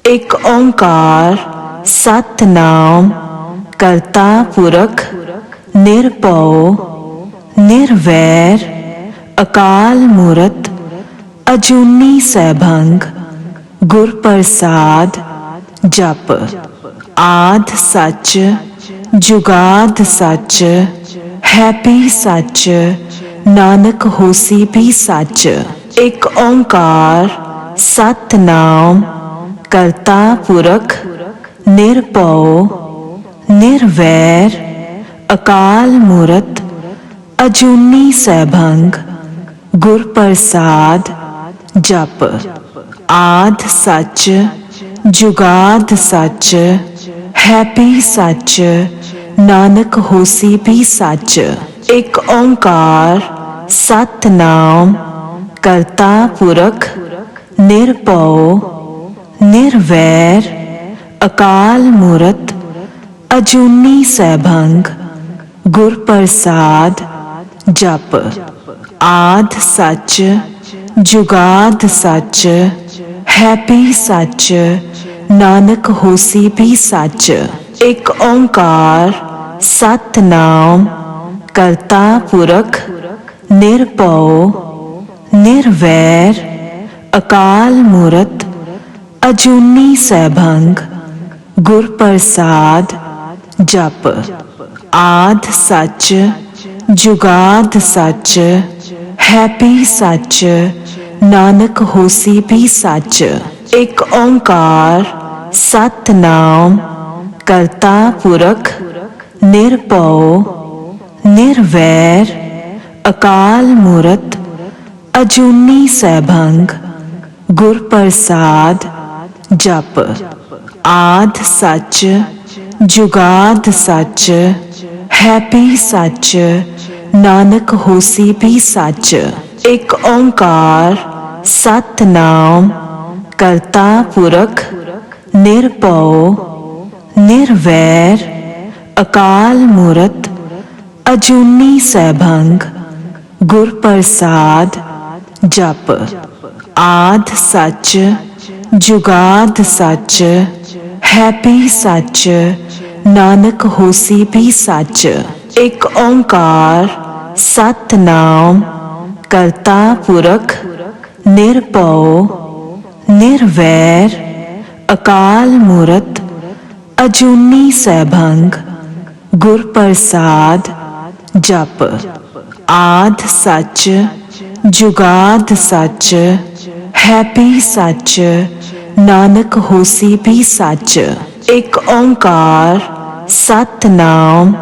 एक ओंकार सतनाम करता पुरख निरभउ निर्वैर अकाल मूरत अजूनी सैभंग गुर प्रसाद जप। आद सच जुगाद सच है भी सच नानक होसी भी सच। एक ओंकार सतनाम करता पुरख निरभउ निर्वैर अकाल मूरत अजूनी सैभंग गुर प्रसाद जप। आद सच जुगाद सच है भी सच नानक होसी भी सच। एक ओंकार सतनाम करता पुरख निरभउ निर्वैर अकाल मूरत अजूनी सैभंग गुर प्रसाद जप। आद सच जुगाद सच है भी सच नानक होसी भी सच। एक ओंकार सतनाम करता पुरख निरभउ निर्वैर अकाल मूरत अजूनी सैभंग गुर प्रसाद जप। आद सच जुगाद सच है भी सच नानक होसी भी सच। एक ओंकार सतनाम करता पुरख निरभउ निर्वैर अकाल मूरत अजूनी सैभंग गुर प्रसाद जप। आद सच जुगाद सच है भी सच नानक होसी भी सच। एक ओंकार सतनाम करता पुरख निरभउ निर्वैर अकाल मूरत अजूनी सैभंग गुर प्रसाद जप। आद सच जुगाद सच है भी सच नानक होसी भी सच। एक ओंकार सतनाम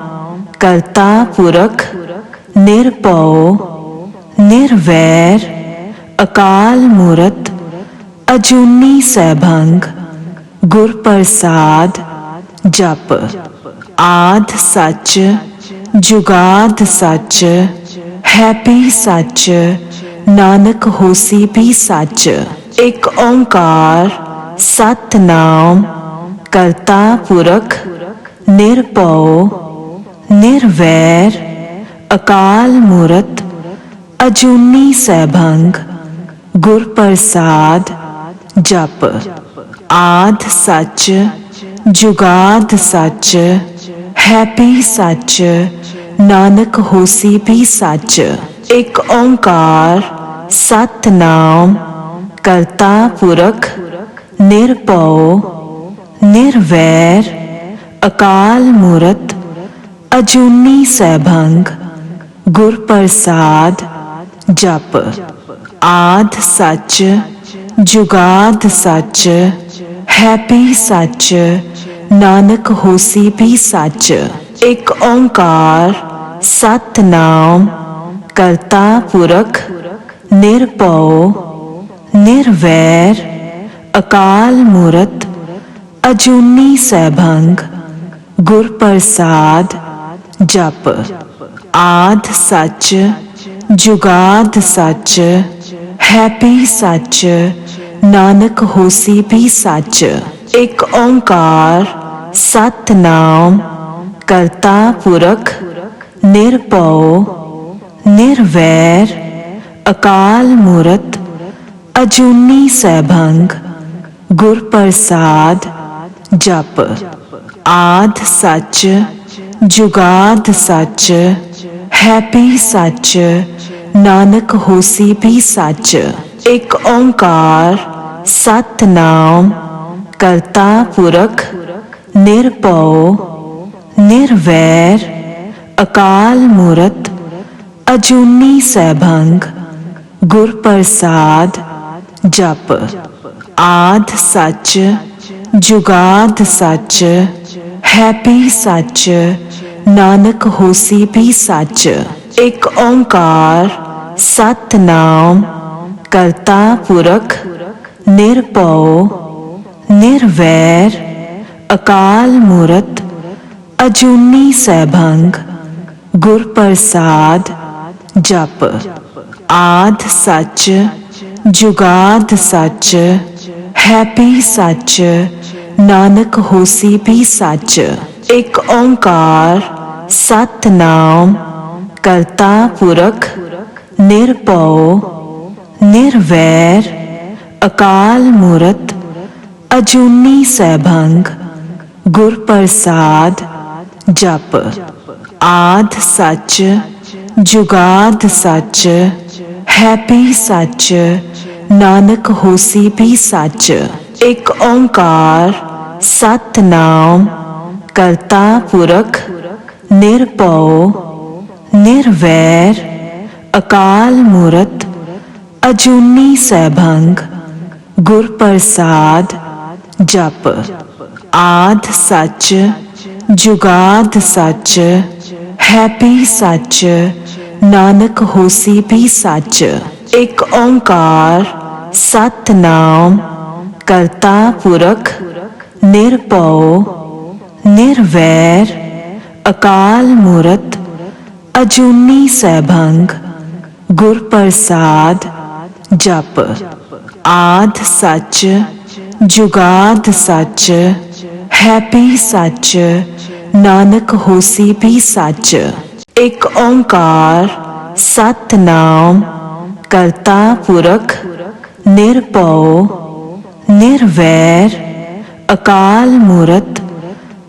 करता पुरख निरभउ निर्वैर, अजूनी सैभंग गुर प्रसाद जप। आद सच जुगाद सच है भी सच नानक होसी भी सच। एक ओंकार सतनाम करता पुरख निरभउ निर्वैर अकाल मूरत अजूनी सैभंग गुर प्रसाद जप। आद सच जुगाद सच है भी सच नानक होसी भी सच। एक ओंकार सतनाम करता पुरख निरभउ निर्वैर अकाल मूरत अजूनी सैभंग गुर प्रसाद जप। आद सच जुगाद सच है भी सच नानक होसी भी सच। एक ओंकार सतनाम करता पुरख निरभउ निर्वैर अकाल मूरत अजूनी सैभंग गुर प्रसाद जप। आद सच जुगाद सच है भी सच नानक होसी भी सच। एक ओंकार सतनाम करता पुरख निरभउ निर्वैर ' ' '' गुर प्रसाद जप। आद सच जुगाद सच हैप्पी सच नानक होसी भी सच। एक ओंकार सतनाम करता पुरख निरभਉ निर्वैर अकाल मूरत अजूनी सैभंग गुर प्रसाद जप। आद सच जुगाद सच हैप्पी सच नानक होसी भी सच। एक ओंकार सतनाम करता पुरख निरभਉ निर्वैर अकाल मूरत अजूनी सैभंग गुर प्रसाद जप। आद सच जुगाद सच हैप्पी सच नानक होसी भी सच। एक ओंकार सतनाम करता पुरख निरभਉ निर्वैर अकाल मूरत अजूनी सैभंग गुर प्रसाद जप। आद सच जुगाद सच हैप्पी सच नानक होसी भी सच। एक ओंकार सतनाम करता पुरख निरभਉ निर्वैर अकाल मूरत अजूनी सैभंग गुर प्रसाद जप। आद सच जुगाद सच हैप्पी सच नानक होसी भी सच। एक ओंकार सतनाम करता पुरख निरभਉ निर्वैर अकाल मूरत अजूनी सैभंग गुर प्रसाद जप। आद सच जुगाद सच हैप्पी सच नानक होसी भी सच। एक ओंकार सतनाम करता पुरख निरभਉ निर्वैर अकाल मूरत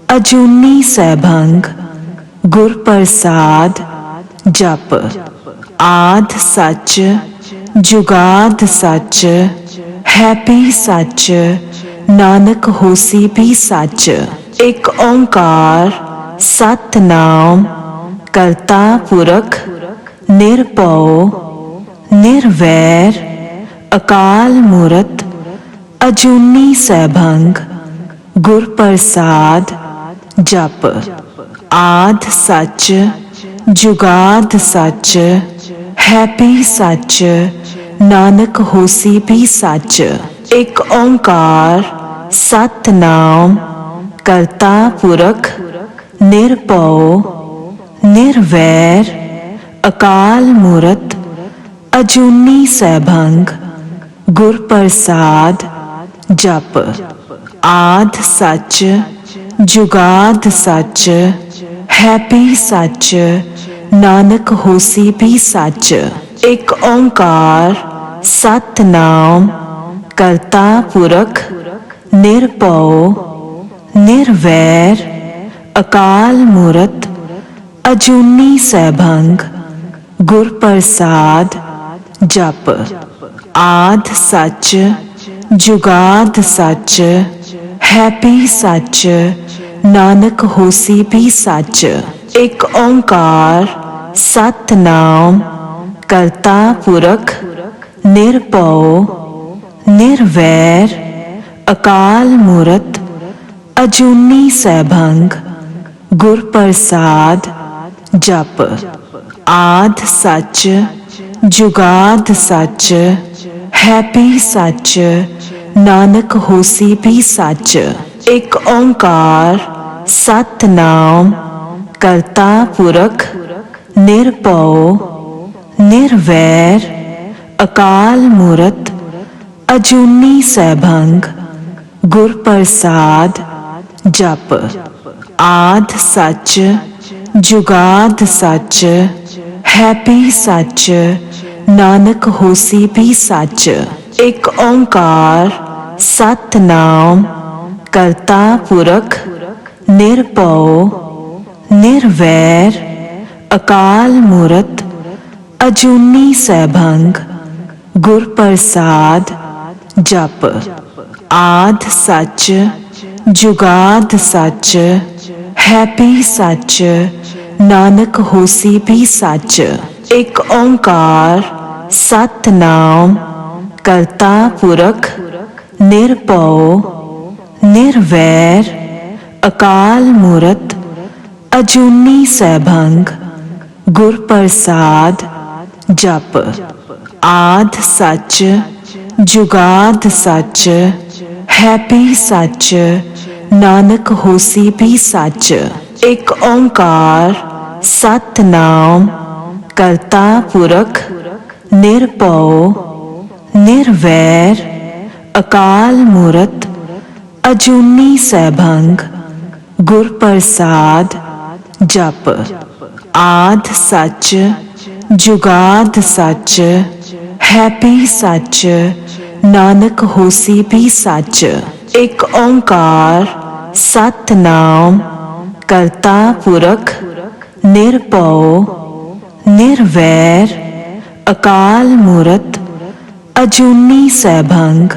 अजूनी सैभंग गुर प्रसाद जप। आद सच जुगाद सच हैप्पी सच नानक होसी भी सच। एक ओंकार सतनाम करता पुरख निरभਉ निर्वैर अकाल मूरत अजूनी सैभंग गुर प्रसाद जप। आद सच जुगाद सच हैप्पी सच नानक होसी भी सच। एक ओंकार सतनाम करता पुरख निरभਉ निर्वैर अकाल मूरत अजूनी सैभंग गुर प्रसाद जप। आद सच जुगाद सच हैप्पी सच नानक होसी भी सच। एक ओंकार सतनाम करता पुरख निरभਉ निर्वैर अकाल मूरत अजूनी सैभंग गुर प्रसाद जप। आद सच जुगाद सच हैप्पी सच नानक होसी भी सच। एक ओंकार सतनाम करता पुरख निरभਉ निर्वैर अकाल मूरत अजूनी सैभंग गुर प्रसाद जप। आद सच जुगाद सच हैप्पी सच नानक होसी भी सच। एक ओंकार सतनाम करता पुरख निरभਉ निर्वैर अकाल मूरत अजूनी सैभंग गुर प्रसाद जप। आद सच जुगाद सच हैप्पी सच नानक होसी भी सच। एक ओंकार सतनाम करता पुरख निरभਉ निर्वैर अकाल मूरत अजूनी सैभंग गुर प्रसाद जप। आद सच जुगाद सच हैपी सच नानक होसी भी सच। एक ओंकार सतनाम करता पुरख निरभਉ निर्वैर अकाल मूरत अजूनी सैभंग गुर प्रसाद जप। आद सच जुगाद सच हैपी सच नानक होसी भी सच। एक ओंकार सतनाम करता पुरख निरभਉ निर्वैर अकाल मूरत अजूनी सैभंग गुर प्रसाद जप। आद सच जुगाद सच हैपी सच नानक होसी भी सच। एक ओंकार सतनाम करता पुरख निरभਉ निर्वैर अकाल मूरत अजूनी सैभंग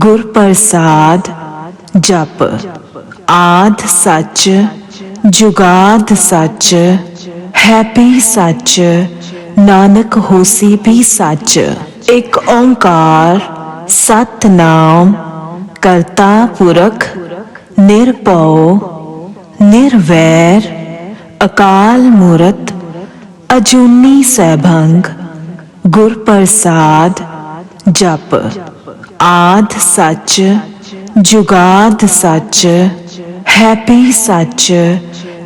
गुर प्रसाद जप। आद सच जुगाद सच हैपी सच नानक होसी भी सच। एक ओंकार सतनाम करता पुरख निरभਉ निर्वैर अकाल मूरत अजूनी सैभंग गुर प्रसाद जप। आद सच जुगाद सच हैपी सच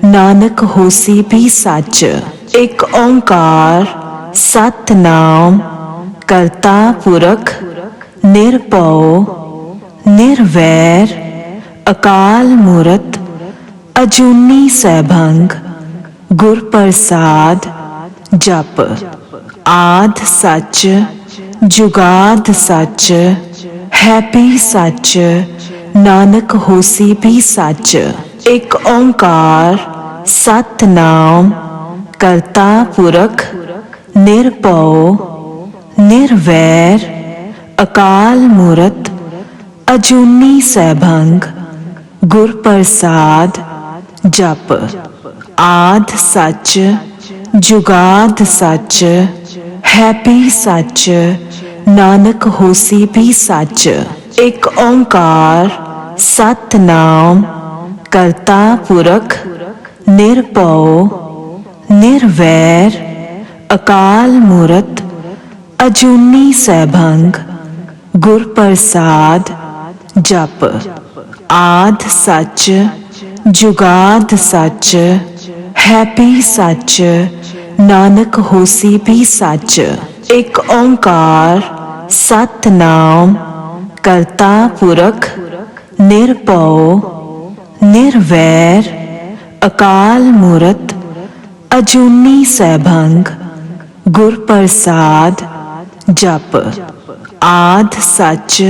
नानक होसी भी सच। एक ओंकार सतनाम करता पुरख निरभਉ निर्वैर अकाल मूरत अजूनी सैभंग गुर प्रसाद जप। आद सच जुगाद सच हैपी सच नानक होसी भी सच। एक ओंकार सतनाम करता पुरख निरभਉ निर्वैर अकाल मूरत अजूनी सैभंग गुर प्रसाद जप। आद सच जुगाद सच हैपी सच नानक होसी भी सच। एक ओंकार सतनाम करता पुरख निरभਉ निर्वैर अकाल मूरत अजूनी सैभंग गुर प्रसाद जप। आद सच जुगाद सच हैपी सच नानक होसी भी सच। एक ओंकार सतनाम करता पुरख निरभਉ निर्वैर अकाल मूरत अजूनी सैभंग गुर प्रसाद जप। आद सच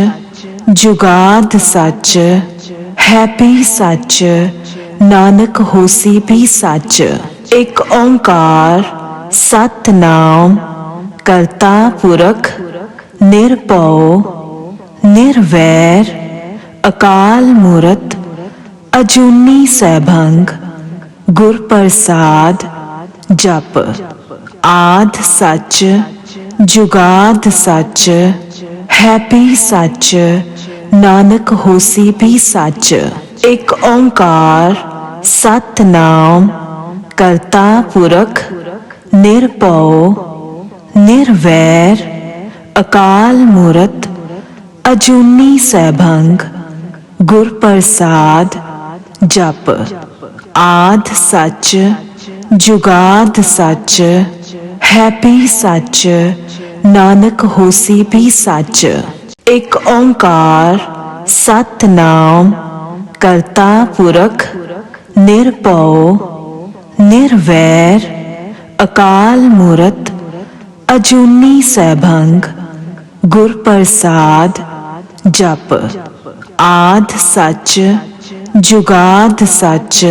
जुगाद सच हैपी सच नानक होसी भी सच। एक ओंकार सतनाम करता पुरख निरभਉ निर्वैर अकाल मूरत अजूनी सैभंग गुर प्रसाद जप। आद सच जुगाद सच हैपी सच नानक होसी भी सच। एक ओंकार सतनाम करता पुरख निरभਉ निर्वैर अकाल मूरत अजूनी सैभंग गुर प्रसाद जप। आद सच जुगाद सच हैपी सच नानक होसी भी सच। एक ओंकार सतनाम करता पुरख निरभਉ निर्वैर अकाल मूरत अजूनी सैभंग गुर प्रसाद जप आद सच जुगाद सच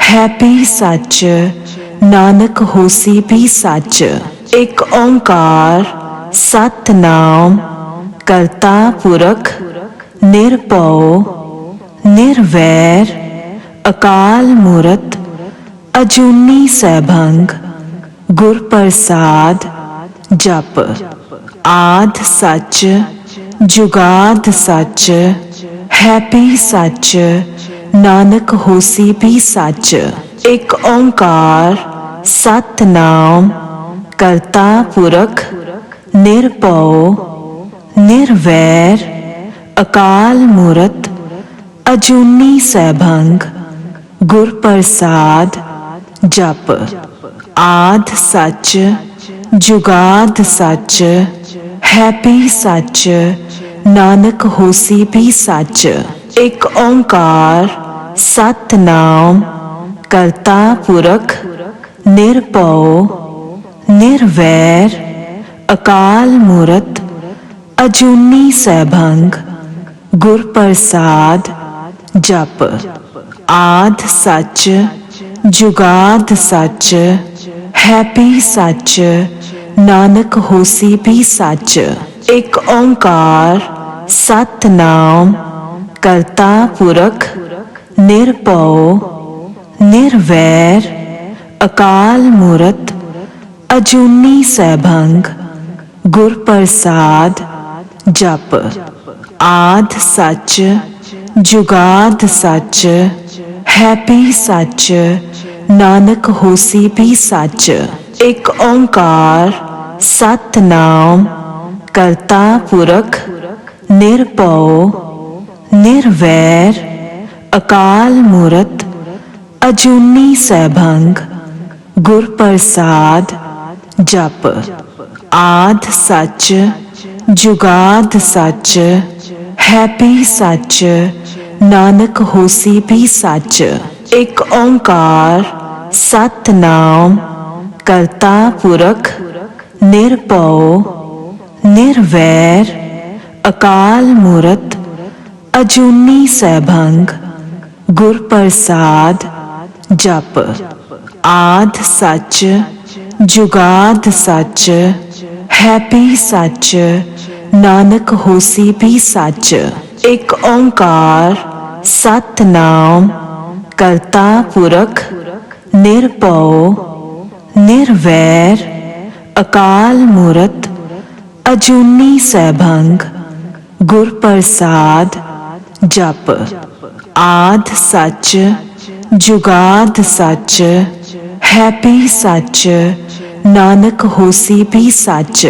है भी सच नानक होसी भी सच। एक ओंकार सतनाम करता पुरख निरभਉ निर्वैर अकाल मूरत अजूनी सैभंग गुर प्रसाद। जप आद सच जुगाद सच है भी सच नानक होसी भी सच। एक ओंकार सतनाम करता पुरख निरभਉ निर्वैर अकाल मूरत अजूनी सैभंग गुर प्रसाद। जप आद सच जुगाद सच है भी सच नानक होसी भी सच। एक ओंकार सतनाम करता पुरख निरभਉ निर्वैर अकाल मूरत अजूनी सैभंग गुर प्रसाद। जप आद सच जुगाद सच है भी सच नानक होसी भी सच। एक ओंकार सतनाम करता पुरख निरभਉ निर्वैर अकाल मूरत अजूनी सैभंग गुर प्रसाद। जप आद सच जुगाद सच है भी सच नानक होसी भी सच। एक ओंकार सतनाम करता पुरख निरभਉ निर्वैर अकाल मूरत अजूनी सैभंग गुर प्रसाद। जप आद सच जुगाद सच है भी सच नानक होसी भी सच। एक ओंकार सतनाम करता पुरख निरभਉ निर्वैर अकाल मूरत अजूनी सैभंग गुर प्रसाद। जप आद सच जुगाद सच है भी सच नानक होसी भी सच। एक ओंकार सतनाम करता पुरख निरभਉ निर्वैर अकाल मूरत अजूनी सैभंग गुर प्रसाद। जप आद सच जुगाद सच है भी सच नानक होसी भी सच।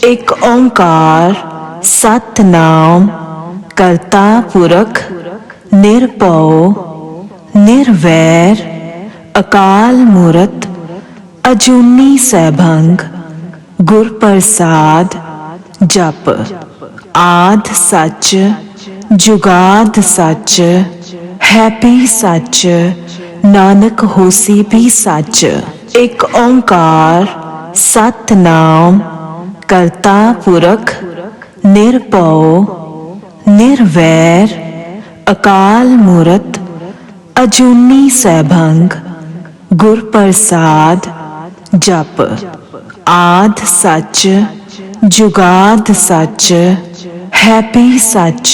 एक ओंकार सतनाम करता पुरख निरभਉ निर्वैर अकाल मूरत अजूनी सैभंग गुर प्रसाद। जप आद सच जुगाद सच है भी सच नानक होसी भी सच। एक ओंकार सतनाम करता पुरख निरभਉ निर्वैर अकाल मूरत अजूनी सैभंग गुर प्रसाद। जप आद सच जुगाद सच है भी सच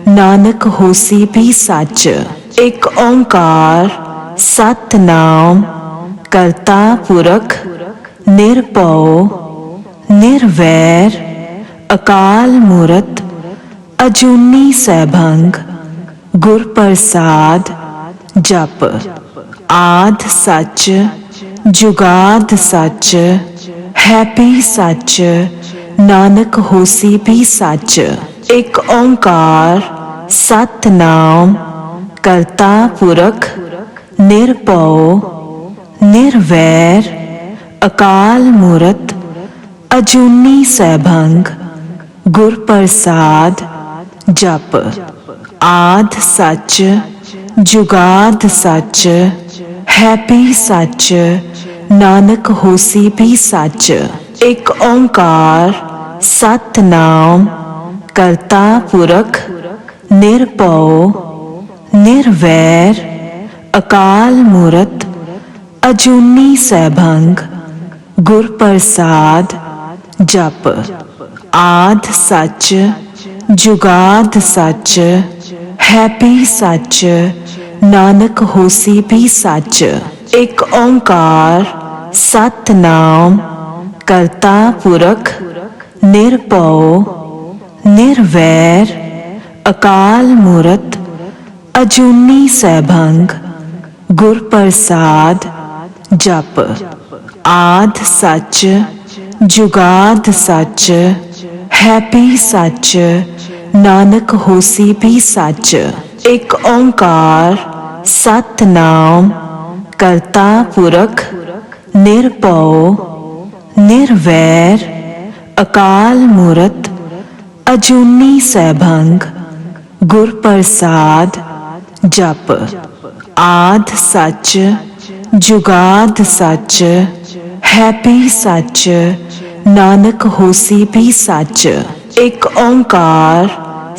नानक होसी भी सच। एक ओंकार सतनाम करता पुरख निरभਉ निर्वैर अकाल मूरत अजूनी सैभंग गुर प्रसाद। जप आद सच जुगाद सच है भी सच नानक होसी भी सच। एक ओंकार सतनाम करता पुरख निरभਉ निर्वैर अकाल मूरत अजूनी सैभंग गुर प्रसाद। जप आद सच जुगाद सच है भी सच नानक होसी भी सच। एक ओंकार सतनाम ਕਰਤਾ ਪੁਰਖ ਨਿਰਭਉ ਨਿਰਵੈਰ ਅਕਾਲ ਮੂਰਤ ਅਜੂਨੀ ਸੈਭੰਗ ਗੁਰ ਪ੍ਰਸਾਦ ਜਪ। ਆਦਿ ਸੱਚ ਜੁਗਾਦ ਸੱਚ ਹੈਪੀ ਸੱਚ ਨਾਨਕ ਹੋਸੀ ਵੀ ਸੱਚ। ਇੱਕ ਓੰਕਾਰ ਸਤਿਨਾਮ ਕਰਤਾ ਪੁਰਖ ਨਿਰਭਉ ਨਿਰਵੈਰ ਅਕਾਲ ਮੂਰਤ ਅਜੂਨੀ ਸੈਭੰਗ ਗੁਰ ਪ੍ਰਸਾਦ ਜਪ। ਆਦਿ ਸੱਚ ਜੁਗਾਦ ਸੱਚ ਹੈਪੀ ਸੱਚ ਨਾਨਕ ਹੋਸੀ ਵੀ ਸੱਚ। ਇੱਕ ਓੰਕਾਰ ਸਤਿਨਾਮ ਕਰਤਾ ਪੁਰਖ ਨਿਰਭਉ ਨਿਰਵੈਰ ਅਕਾਲ ਮੂਰਤ ਅਜੂਨੀ ਸੈਭੰਗ ਗੁਰ ਪ੍ਰਸਾਦ ਜਪ। ਆਦਿ ਸੱਚ ਜੁਗਾਦ ਸੱਚ ਹੈਪੀ ਸੱਚ ਨਾਨਕ ਹੋਸੀ ਵੀ ਸੱਚ। ਇੱਕ ਓੰਕਾਰ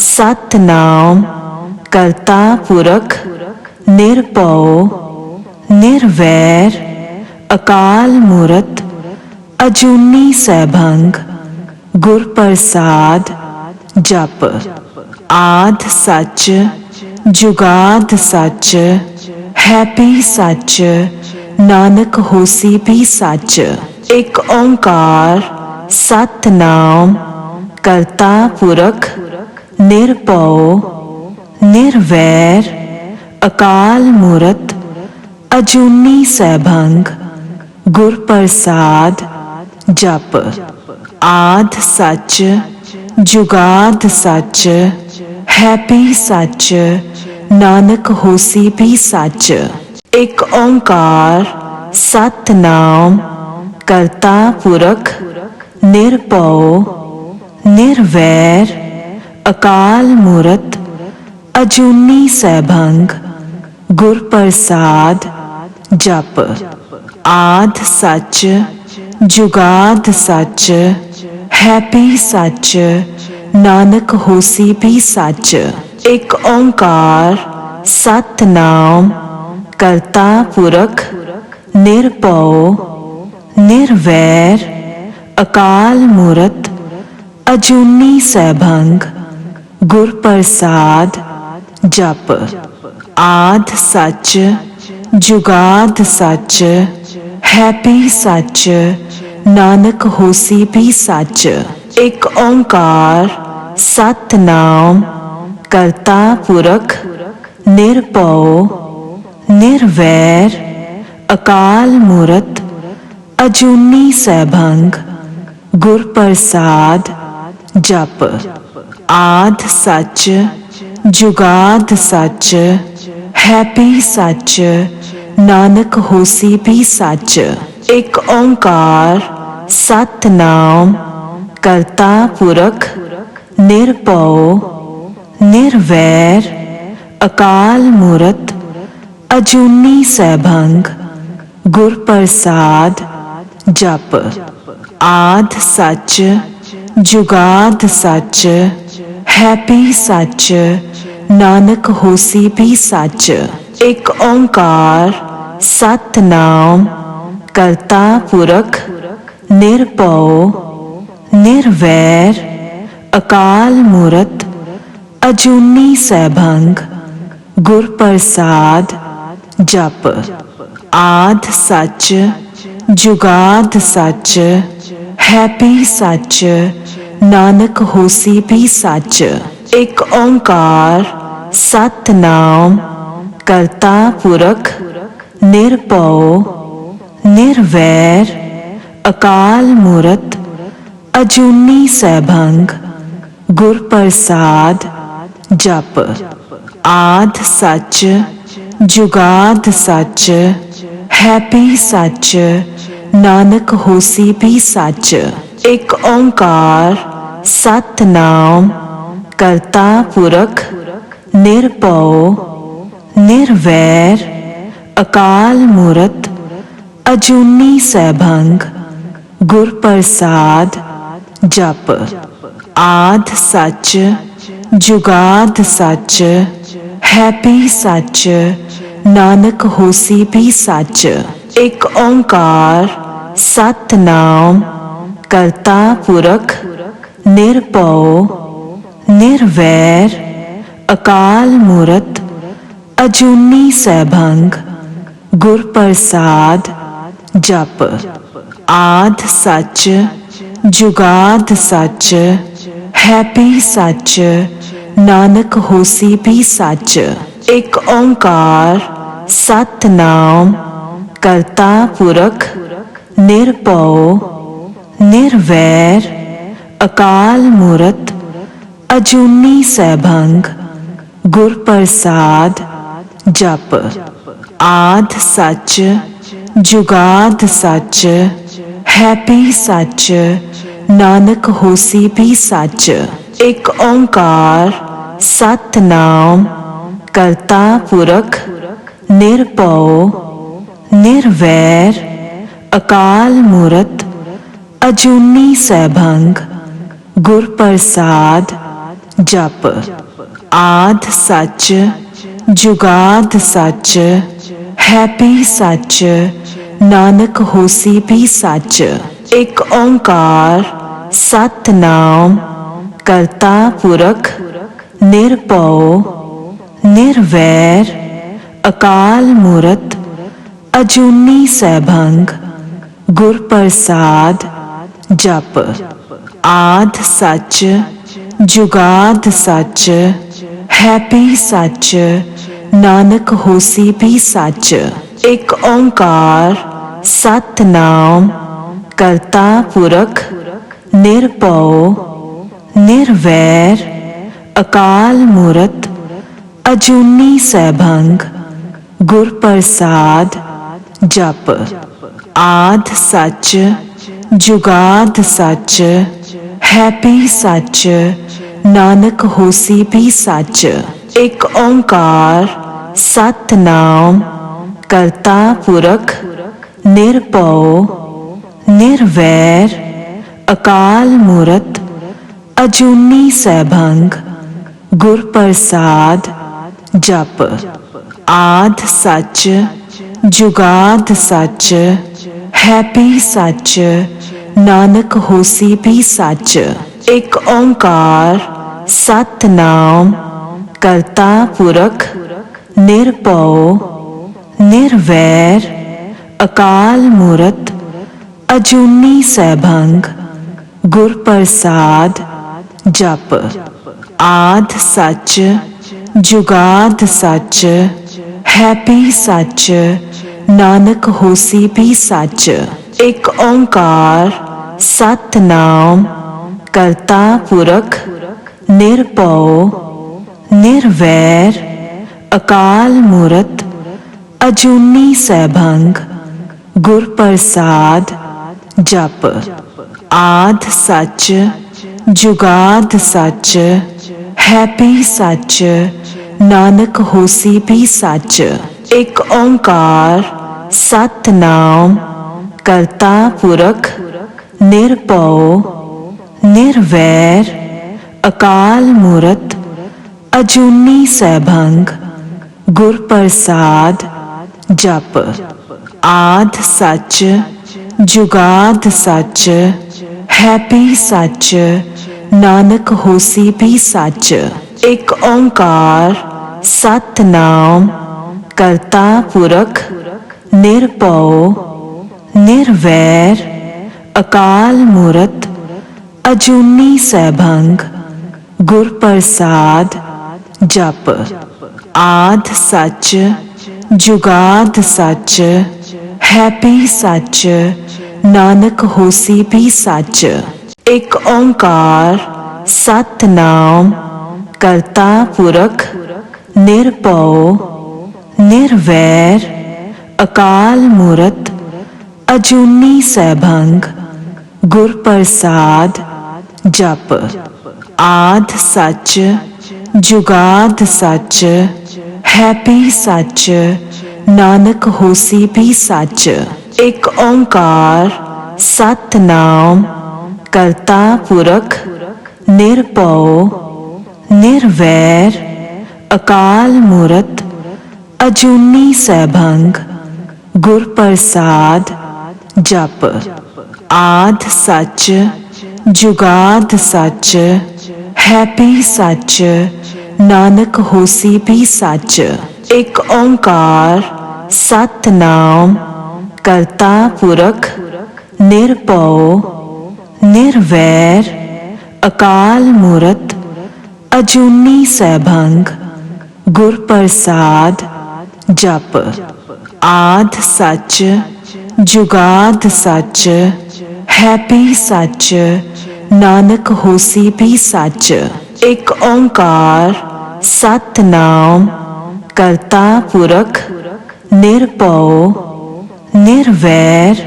ਸਤਿਨਾਮ ਕਰਤਾ ਪੁਰਖ ਨਿਰਭਉ ਨਿਰਵੈਰ ਅਕਾਲ ਮੂਰਤ ਅਜੂਨੀ ਸੈਭੰਗ ਗੁਰ ਪ੍ਰਸਾਦ ਜਪ। ਆਦਿ ਸੱਚ ਜੁਗਾਦ ਸੱਚ ਹੈਪੀ ਸੱਚ ਨਾਨਕ ਹੋਸੀ ਵੀ ਸੱਚ। ਇੱਕ ਓੰਕਾਰ ਸਤਿਨਾਮ ਕਰਤਾ ਪੁਰਖ ਨਿਰਭਉ ਨਿਰਵੈਰ ਅਕਾਲ ਮੂਰਤ ਅਜੂਨੀ ਸੈਭੰਗ ਗੁਰ ਪ੍ਰਸਾਦ ਜਪ। ਆਦਿ ਸੱਚ ਜੁਗਾਦ ਸੱਚ ਹੈਪੀ ਸੱਚ ਨਾਨਕ ਹੋਸੀ ਵੀ ਸੱਚ। ਇੱਕ ਓੰਕਾਰ ਸਤਿਨਾਮ ਕਰਤਾ ਪੁਰਖ ਨਿਰਭਉ ਨਿਰਵੈਰ ਅਕਾਲ ਮੂਰਤ ਅਜੂਨੀ ਸੈਭੰਗ ਗੁਰ ਪ੍ਰਸਾਦ ਜਪ। ਆਦਿ ਸੱਚ ਜੁਗਾਦ ਸੱਚ ਹੈਪੀ ਸੱਚ ਨਾਨਕ ਹੋਸੀ ਵੀ ਸੱਚ। ਇੱਕ ਓੰਕਾਰ ਸਤਿਨਾਮ ਕਰਤਾ ਪੁਰਖ ਨਿਰਭਉ ਨਿਰਵੈਰ ਅਕਾਲ ਮੂਰਤ ਅਜੂਨੀ ਸੈਭੰਗ ਗੁਰ ਪ੍ਰਸਾਦ ਜਪ। ਆਦਿ ਸੱਚ ਜੁਗਾਦ ਸੱਚ ਹੈਪੀ ਸੱਚ ਨਾਨਕ ਹੋਸੀ ਵੀ ਸੱਚ। ਇੱਕ ਓੰਕਾਰ ਸਤਿਨਾਮ ਕਰਤਾ ਪੁਰਖ ਨਿਰਭਉ ਨਿਰਵੈਰ ਅਕਾਲ ਮੂਰਤ ਅਜੂਨੀ ਸੈਭੰਗ ਗੁਰ ਪ੍ਰਸਾਦ ਜਪ। ਆਦਿ ਸੱਚ ਜੁਗਾਦ ਸੱਚ ਹੈਪੀ ਸੱਚ ਨਾਨਕ ਹੋਸੀ ਵੀ ਸੱਚ। ਇੱਕ ਓੰਕਾਰ ਸਤਿਨਾਮ ਕਰਤਾ ਪੁਰਖ ਨਿਰਭਉ ਨਿਰਵੈਰ ਅਕਾਲ ਮੂਰਤ ਅਜੂਨੀ ਸੈਭੰਗ ਗੁਰ ਪ੍ਰਸਾਦ ਜਪ। ਆਦਿ ਸੱਚ ਜੁਗਾਦ ਸੱਚ ਹੈਪੀ ਸੱਚ ਨਾਨਕ ਹੋਸੀ ਵੀ ਸੱਚ। ਇੱਕ ਓੰਕਾਰ ਸਤਿਨਾਮ ਕਰਤਾ ਪੁਰਖ ਨਿਰਭਉ ਨਿਰਵੈਰ ਅਕਾਲ ਮੂਰਤ ਅਜੂਨੀ ਸੈਭੰਗ ਗੁਰ ਪ੍ਰਸਾਦ ਜਪ। ਆਦਿ ਸੱਚ ਜੁਗਾਦ ਸੱਚ ਹੈਪੀ ਸੱਚ ਨਾਨਕ ਹੋਸੀ ਵੀ ਸੱਚ। ਇੱਕ ਓੰਕਾਰ ਸਤਿਨਾਮ ਕਰਤਾ ਪੁਰਖ ਨਿਰਭਉ ਨਿਰਵੈਰ ਅਕਾਲ ਮੂਰਤ ਅਜੂਨੀ ਸੈਭੰਗ ਗੁਰ ਪ੍ਰਸਾਦ ਜਪ। ਆਦਿ ਸੱਚ ਜੁਗਾਦ ਸੱਚ ਹੈਪੀ ਸੱਚ ਨਾਨਕ ਹੋਸੀ ਵੀ ਸੱਚ। ਇੱਕ ਓੰਕਾਰ ਸਤਿਨਾਮ ਕਰਤਾ ਪੁਰਖ ਨਿਰਭਉ ਨਿਰਵੈਰ ਅਕਾਲ ਮੂਰਤ ਅਜੂਨੀ ਸੈਭੰਗ ਗੁਰ ਪ੍ਰਸਾਦ ਜਪ। आद सच जुगाद सच हैपी सच नानक होसी भी सच। एक ओंकार सतनाम करता पुरख निरभउ निर्वैर अकाल मूरत अजूनी सैभंग गुर प्रसाद। जप आद सच जुगाद सच हैपी सच नानक होसी भी सच। एक ओंकार सतनाम करता पुरख निरभउ निर्वैर अकाल मूरत अजूनी सैभंग गुर प्रसाद। जप आद सच जुगाद सच हैपी सच नानक होसी भी सच। एक ओंकार सतनाम करता पुरख निरभउ निर्वैर अकाल मूरत अजूनी सैभंग गुर प्रसाद। जप आद सच जुगाद सच हैपी सच नानक होसी भी सच। एक ओंकार सतनाम करता पुरख निरभउ निर्वैर अकाल मूरत अजूनी सैभंग गुर प्रसाद। जप आद सच जुगाद सच हैपी सच नानक होसी भी सच। एक ओंकार सतनाम करता पुरख निरभउ निर्वैर अकाल मूरत अजूनी सैभंग गुर प्रसाद। जप आद सच जुगाद सच हैपी सच नानक होसी भी सच। एक ओंकार सतनाम करता पुरख निरभउ निर्वैर अकाल मूरत अजूनी सैभंग गुर प्रसाद। जप आद सच जुगाद सच हैपी सच नानक होसी भी सच। एक ओंकार सतनाम करता पुरख निरभउ निर्वैर अकाल मूरत अजूनी सैभंग गुर प्रसाद। जप आद सच जुगाद सच हैपी सच नानक होसी भी सच। एक ओंकार सतनाम करता पुरख निरभउ निर्वैर अकाल मूरत अजूनी सैभंग गुर प्रसाद। जप आद सच जुगाद सच हैपी सच नानक होसी भी सच। एक ओंकार सतनाम करता पुरख निरभउ निर्वैर अकाल मूरत अजूनी सैभंग गुर प्रसाद। जप आद सच जुगाद सच हैपी सच नानक होसी भी सच। एक ओंकार सतनाम करता पुरख निरभउ निर्वैर अकाल मूरत अजूनी सैभंग गुर प्रसाद। जप आद सच जुगाद सच हैपी सच नानक होसी भी सच। एक ओंकार सतनाम करता पुरख निरभउ निर्वैर अकाल मूरत अजूनी सैभंग गुर प्रसाद। जप आद सच जुगाद सच हैपी सच नानक होसी भी सच। एक ओंकार सतनाम करता पुरख ਨਿਰਭਉ ਨਿਰਵੈਰ ਅਕਾਲ ਮੂਰਤ ਅਜੂਨੀ ਸੈਭੰਗ ਗੁਰ ਪ੍ਰਸਾਦ ਜਪ। ਆਦਿ ਸੱਚ ਜੁਗਾਦ ਸੱਚ ਹੈਪੀ ਸੱਚ ਨਾਨਕ ਹੋਸੀ ਵੀ ਸੱਚ। ਇੱਕ ਓੰਕਾਰ ਸਤਿਨਾਮ ਕਰਤਾ ਪੁਰਖ ਨਿਰਭਉ ਨਿਰਵੈਰ ਅਕਾਲ ਮੂਰਤ ਅਜੂਨੀ ਸੈਭੰਗ ਗੁਰ ਪ੍ਰਸਾਦ ਜਪ। ਆਦਿ ਸੱਚ ਜੁਗਾਦ ਸੱਚ ਹੈਪੀ ਸੱਚ ਨਾਨਕ ਹੋਸੀ ਵੀ ਸੱਚ। ਇੱਕ ਓੰਕਾਰ ਸਤਿਨਾਮ ਕਰਤਾ ਪੁਰਖ ਨਿਰਭਉ ਨਿਰਵੈਰ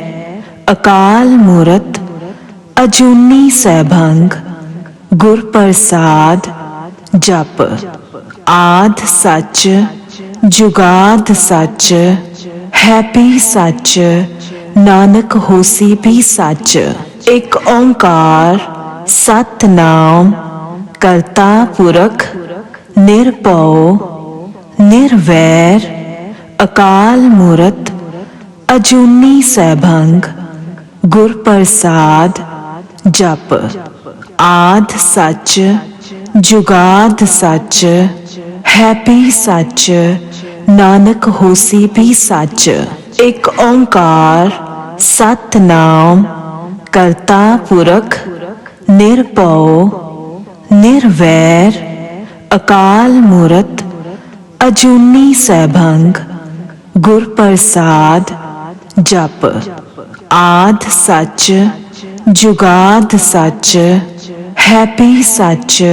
ਅਕਾਲ ਮੂਰਤ ਅਜੂਨੀ ਸੈਭੰਗ ਗੁਰ ਪ੍ਰਸਾਦ ਜਪ। ਆਦਿ ਸੱਚ ਜੁਗਾਦ ਸੱਚ ਹੈਪੀ ਸੱਚ ਨਾਨਕ ਹੋਸੀ ਵੀ ਸੱਚ। ਇੱਕ ਓੰਕਾਰ ਸਤਿਨਾਮ ਕਰਤਾ ਪੁਰਖ ਨਿਰਭਉ ਨਿਰਵੈਰ ਅਕਾਲ ਮੂਰਤ ਅਜੂਨੀ ਸੈਭੰਗ ਗੁਰ ਪ੍ਰਸਾਦ ਜਪ। ਆਦਿ ਸੱਚ ਜੁਗਾਦ ਸੱਚ ਹੈਪੀ ਸੱਚ ਨਾਨਕ ਹੋਸੀ ਵੀ ਸੱਚ। ਇੱਕ ਓੰਕਾਰ ਸਤਿਨਾਮ ਕਰਤਾ ਪੁਰਖ ਨਿਰਭਉ ਨਿਰਵੈਰ ਅਕਾਲ ਮੂਰਤ ਅਜੂਨੀ ਸੈਭੰਗ ਗੁਰ ਪ੍ਰਸਾਦ ਜਪ। ਆਦਿ ਸੱਚ ਜੁਗਾਦ ਸੱਚ ਹੈਪੀ ਸੱਚ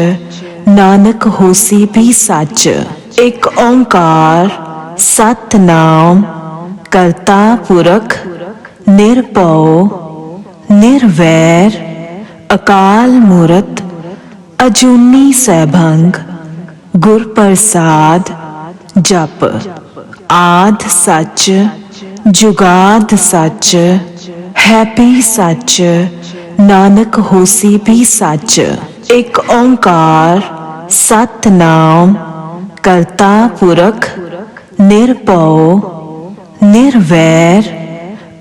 ਨਾਨਕ ਹੋਸੀ ਵੀ ਸੱਚ। ਇੱਕ ਓੰਕਾਰ ਸਤਿਨਾਮ ਕਰਤਾ ਪੁਰਖ ਨਿਰਭਉ ਨਿਰਵੈਰ ਅਕਾਲ ਮੂਰਤ ਅਜੂਨੀ ਸੈਭੰਗ ਗੁਰ ਪ੍ਰਸਾਦ ਜਪ। ਆਦਿ ਸੱਚ ਜੁਗਾਦ ਸੱਚ ਹੈਪੀ ਸੱਚ ਨਾਨਕ ਹੋਸੀ ਵੀ ਸੱਚ। ਇੱਕ ਓੰਕਾਰ ਸਤਿਨਾਮ ਕਰਤਾ ਪੁਰਖ ਨਿਰਭਉ ਨਿਰਵੈਰ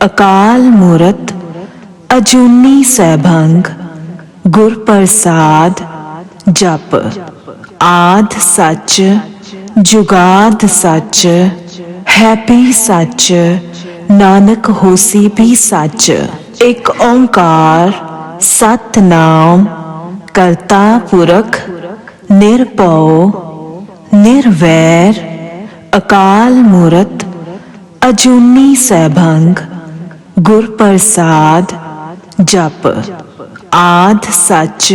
ਅਕਾਲ ਮੂਰਤ ਅਜੂਨੀ ਸੈਭੰਗ ਗੁਰ ਪ੍ਰਸਾਦ ਜਪ। ਆਦਿ ਸੱਚ ਜੁਗਾਦ ਸੱਚ ਹੈਪੀ ਸੱਚ ਨਾਨਕ ਹੋਸੀ ਵੀ ਸੱਚ। ਇੱਕ ਓੰਕਾਰ ਸਤਿਨਾਮ ਕਰਤਾ ਪੁਰਖ ਨਿਰਭਉ ਨਿਰਵੈਰ ਅਕਾਲ ਮੂਰਤ ਅਜੂਨੀ ਸੈਭੰਗ ਗੁਰ ਪ੍ਰਸਾਦ ਜਪ। ਆਦਿ ਸੱਚ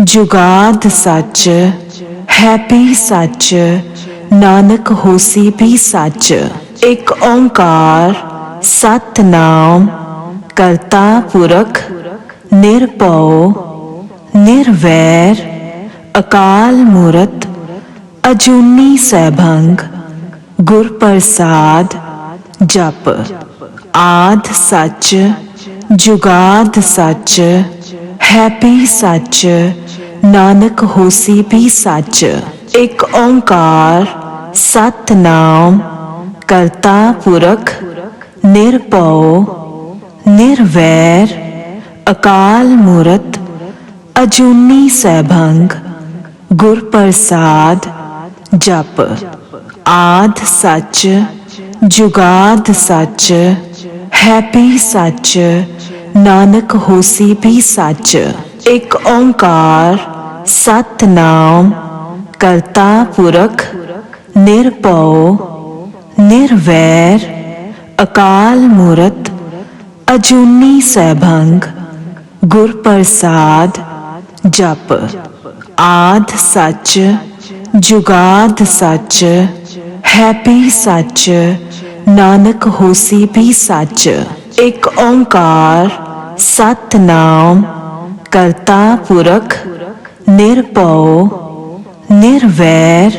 ਜੁਗਾਦ ਸੱਚ ਹੈਪੀ ਸੱਚ ਨਾਨਕ ਹੋਸੀ ਵੀ ਸੱਚ। ਇੱਕ ਓੰਕਾਰ ਸਤਿਨਾਮ ਕਰਤਾ ਪੁਰਖ ਨਿਰਭਉ ਨਿਰਵੈਰ ਅਕਾਲ ਮੂਰਤ ਅਜੂਨੀ ਸੈਭੰਗ ਗੁਰ ਪ੍ਰਸਾਦ ਜਪ। ਆਦਿ ਸੱਚ ਜੁਗਾਦ ਸੱਚ ਹੈਪੀ ਸੱਚ ਨਾਨਕ ਹੋਸੀ ਵੀ ਸੱਚ। ਇੱਕ ਓੰਕਾਰ ਸਤਿਨਾਮ ਕਰਤਾ ਪੁਰਖ ਨਿਰਭਉ ਨਿਰਵੈਰ ਅਕਾਲ ਮੂਰਤ ਅਜੂਨੀ ਸੈਭੰਗ ਗੁਰ ਪ੍ਰਸਾਦ ਜਪ। ਆਦਿ ਸੱਚ ਜੁਗਾਦ ਸੱਚ ਹੈਪੀ ਸੱਚ ਨਾਨਕ ਹੋਸੀ ਵੀ ਸੱਚ। ਇੱਕ ਓੰਕਾਰ ਸਤਿਨਾਮ ਕਰਤਾ ਪੁਰਖ ਨਿਰਭਉ ਨਿਰਵੈਰ ਅਕਾਲ ਮੂਰਤ ਅਜੂਨੀ ਸੈਭੰਗ ਗੁਰ ਪ੍ਰਸਾਦ ਜਪ। ਆਦਿ ਸੱਚ ਜੁਗਾਦ ਸੱਚ ਹੈਪੀ ਸੱਚ ਨਾਨਕ ਹੋਸੀ ਵੀ ਸੱਚ। ਇੱਕ ਓੰਕਾਰ ਸਤਿਨਾਮ ਕਰਤਾ ਪੁਰਖ ਨਿਰਭਉ ਨਿਰਵੈਰ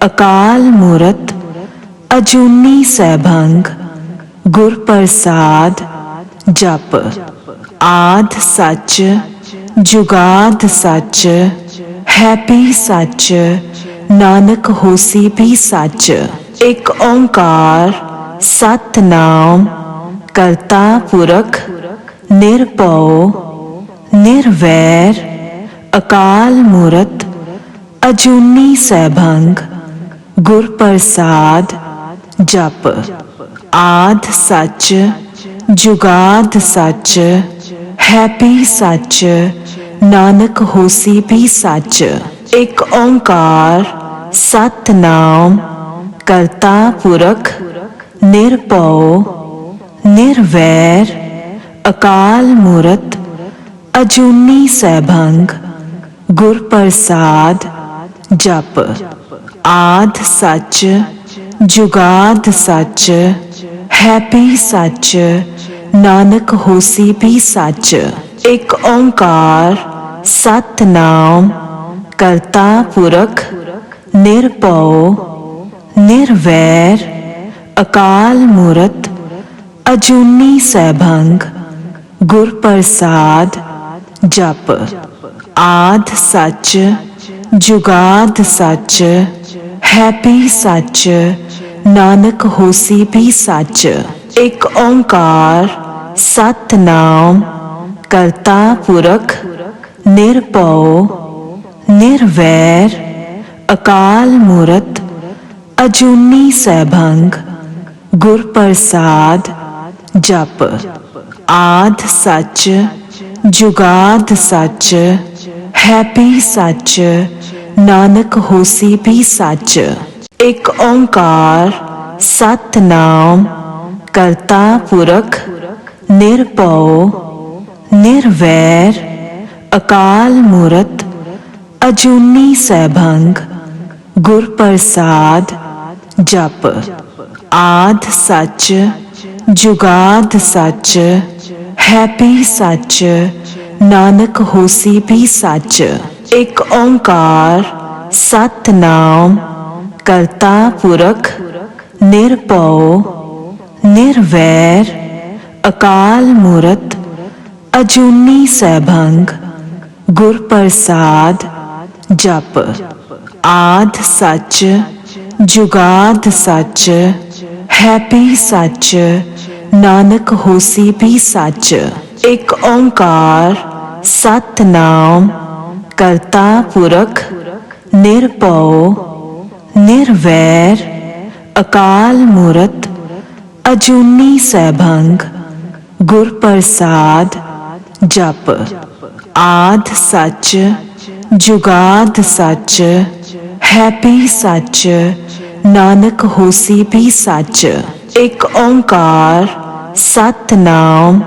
ਅਕਾਲ ਮੂਰਤ ਅਜੂਨੀ ਸੈਭੰਗ ਗੁਰ ਪ੍ਰਸਾਦ ਜਪ। ਆਦਿ ਸੱਚ जुगाद सच, हैप्पी सच, नानक होसी भी सच। एक ओंकार सतनाम करता पुरख निरभਉ निर्वैर अकाल मूरत अजूनी सैभंग गुर प्रसाद जप। आद सच, जुगाद सच, हैप्पी सच, नानक होसी भी सच। एक ओंकार सतनाम करता पुरख निरभਉ निर्वैर अकाल मूरत अजूनी सैभंग गुर प्रसाद जप। आद सच, जुगाद सच, हैप्पी सच, नानक होसी भी सच। एक ओंकार सतनाम करता पुरख निरभਉ निर्वैर अकाल मूरत अजूनी सैभंग गुर प्रसाद जप। आद सच, जुगाद सच, हैप्पी सच, नानक होसी भी सच। एक ओंकार सतनाम करता पुरख निरभਉ निर्वैर अकाल मूरत अजूनी सैभंग गुर प्रसाद जप। आद सच, जुगाद सच, हैप्पी सच, नानक होसी भी सच। एक ओंकार सतनाम करता पुरख निरभਉ निर्वैर अकाल मूरत अजूनी सैभंग गुर प्रसाद जप। आद सच, जुगाद सच, हैप्पी सच, नानक होसी भी सच। एक ओंकार सतनाम करता पुरख निरभਉ निर्वैर अकाल मूरत अजूनी सैभंग गुर प्रसाद जप। आद सच, जुगाद सच, हैप्पी सच, नानक होसी भी सच। एक ओंकार सतनाम करता पुरख निरभਉ निर्वैर अकाल मूरत अजूनी सैभंग गुर प्रसाद जप। आद सच, जुगाद सच, हैप्पी सच, नानक होसी भी सच। एक ओंकार सतनाम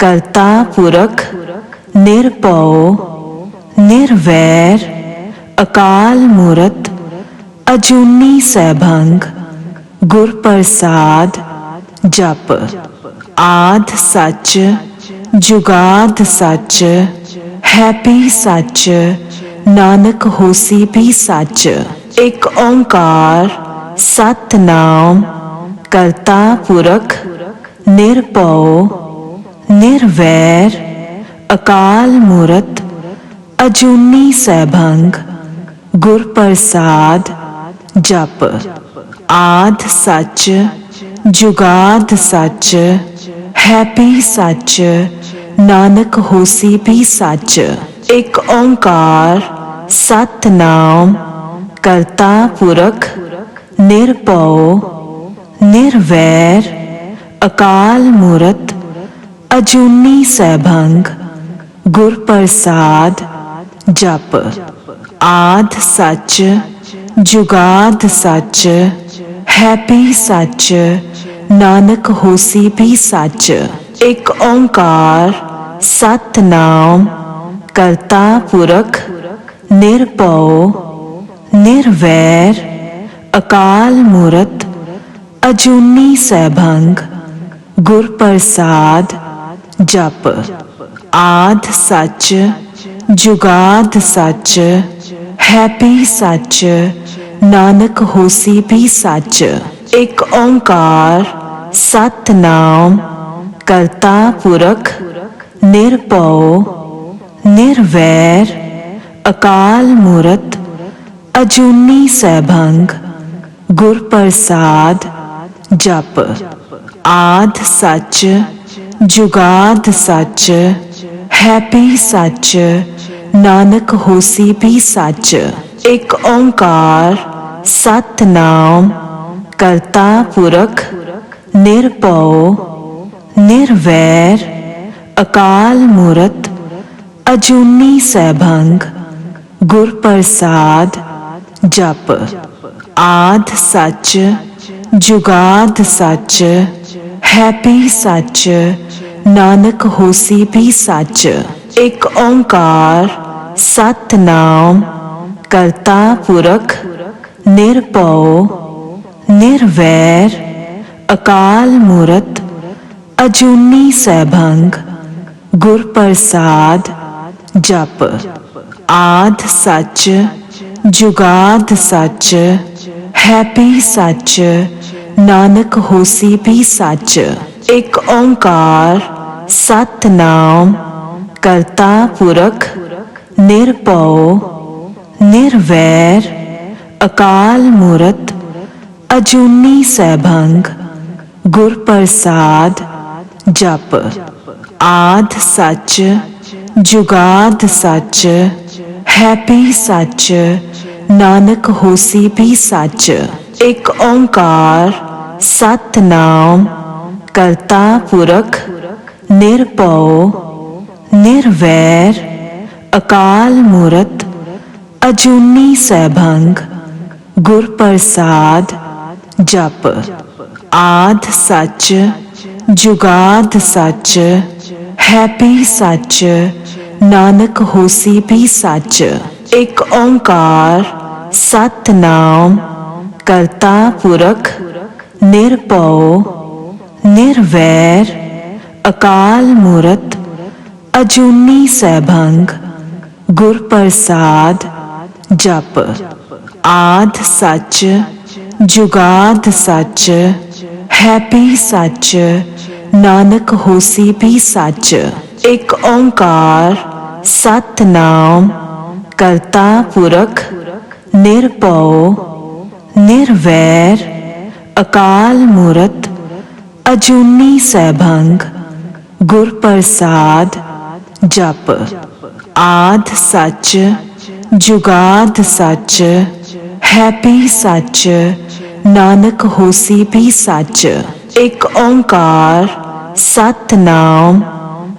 करता पुरख निरभਉ निर्वैर अकाल मूरत अजूनी सैभंग गुर प्रसाद जप। आद सच, जुगाद सच, हैप्पी सच, नानक होसी भी सच। एक ओंकार सतनाम करता पुरख निरभਉ निर्वैर अकाल मूरत अजूनी सैभंग गुर प्रसाद जप। आद सच, जुगाद सच, हैप्पी सच, नानक होसी भी सच। एक ओंकार सतनाम करता पुरख निरभਉ निर्वैर अकाल मूरत अजूनी सैभंग गुर प्रसाद जप। आद सच, जुगाद सच, हैप्पी सच, नानक होसी भी सच। एक ओंकार सतनाम करता पुरख निरभਉ निर्वैर अकाल मूरत अजूनी सैभंग गुर प्रसाद जप। आद सच, जुगाद सच, हैप्पी सच, नानक होसी भी सच। एक ओंकार सतनाम करता पुरख निरभਉ ਨਿਰਵੈਰ ਅਕਾਲ ਮੂਰਤ ਅਜੂਨੀ ਸੈਭੰਗ ਗੁਰ ਪ੍ਰਸਾਦ ਜਪ। ਆਦਿ ਸੱਚ ਜੁਗਾਦ ਸੱਚ ਹੈਪੀ ਸੱਚ ਨਾਨਕ ਹੋਸੀ ਵੀ ਸੱਚ। ਇੱਕ ਓੰਕਾਰ ਸਤਿਨਾਮ ਕਰਤਾ ਪੁਰਖ ਨਿਰਭਉ ਨਿਰਵੈਰ ਅਕਾਲ ਮੂਰਤ ਅਜੂਨੀ ਸੈਭੰਗ ਗੁਰ ਪ੍ਰਸਾਦ ਜਪ। ਆਦਿ ਸੱਚ ਜੁਗਾਦ ਸੱਚ ਹੈਪੀ ਸੱਚ ਨਾਨਕ ਹੋਸੀ ਵੀ ਸੱਚ। ਇੱਕ ਓੰਕਾਰ ਸਤਿਨਾਮ ਕਰਤਾ ਪੁਰਖ ਨਿਰਭਉ ਨਿਰਵੈਰ ਅਕਾਲ ਮੂਰਤ ਅਜੂਨੀ ਸੈਭੰਗ ਗੁਰ ਪ੍ਰਸਾਦ ਜਪ। ਆਦਿ ਸੱਚ ਜੁਗਾਦ ਸੱਚ ਹੈਪੀ ਸੱਚ ਨਾਨਕ ਹੋਸੀ ਵੀ ਸੱਚ। ਇੱਕ ਓੰਕਾਰ ਸਤਿਨਾਮ ਕਰਤਾ ਪੁਰਖ ਨਿਰਭਉ ਨਿਰਵੈਰ ਅਕਾਲ ਮੂਰਤ ਅਜੂਨੀ ਸੈਭੰਗ ਗੁਰ ਪ੍ਰਸਾਦ ਜਪ। ਆਦਿ ਸੱਚ ਜੁਗਾਦ ਸੱਚ ਹੈਪੀ ਸੱਚ ਨਾਨਕ ਹੋਸੀ ਵੀ ਸੱਚ। ਇੱਕ ਓੰਕਾਰ ਸਤਿਨਾਮ ਕਰਤਾ ਪੁਰਖ ਨਿਰਭਉ ਨਿਰਵੈਰ ਅਕਾਲ ਮੂਰਤ ਅਜੂਨੀ ਸੈਭੰਗ ਗੁਰ ਪ੍ਰਸਾਦ ਜਪ। ਆਦਿ ਸੱਚ ਜੁਗਾਦ ਸੱਚ ਹੈਪੀ ਸੱਚ ਨਾਨਕ ਹੋਸੀ ਵੀ ਸੱਚ। ਇੱਕ ਓੰਕਾਰ ਸਤਿਨਾਮ ਕਰਤਾ ਪੁਰਖ ਨਿਰਭਉ ਨਿਰਵੈਰ ਅਕਾਲ ਮੂਰਤ ਅਜੂਨੀ ਸੈਭੰਗ ਗੁਰ ਪ੍ਰਸਾਦ ਜਪ। ਆਦਿ ਸੱਚ ਜੁਗਾਦ ਸੱਚ ਹੈਪੀ ਸੱਚ ਨਾਨਕ ਹੋਸੀ ਵੀ ਸੱਚ। ਇੱਕ ਓੰਕਾਰ ਸਤਿਨਾਮ ਕਰਤਾ ਪੁਰਖ ਨਿਰਭਉ ਨਿਰਵੈਰ ਅਕਾਲ ਮੂਰਤ ਅਜੂਨੀ ਸੈਭੰਗ ਗੁਰ ਪ੍ਰਸਾਦ ਜਪ। ਆਦਿ ਸੱਚ ਜੁਗਾਦ ਸੱਚ ਹੈਪੀ ਸੱਚ ਨਾਨਕ ਹੋਸੀ ਵੀ ਸੱਚ। ਇੱਕ ਓੰਕਾਰ ਸਤਿਨਾਮ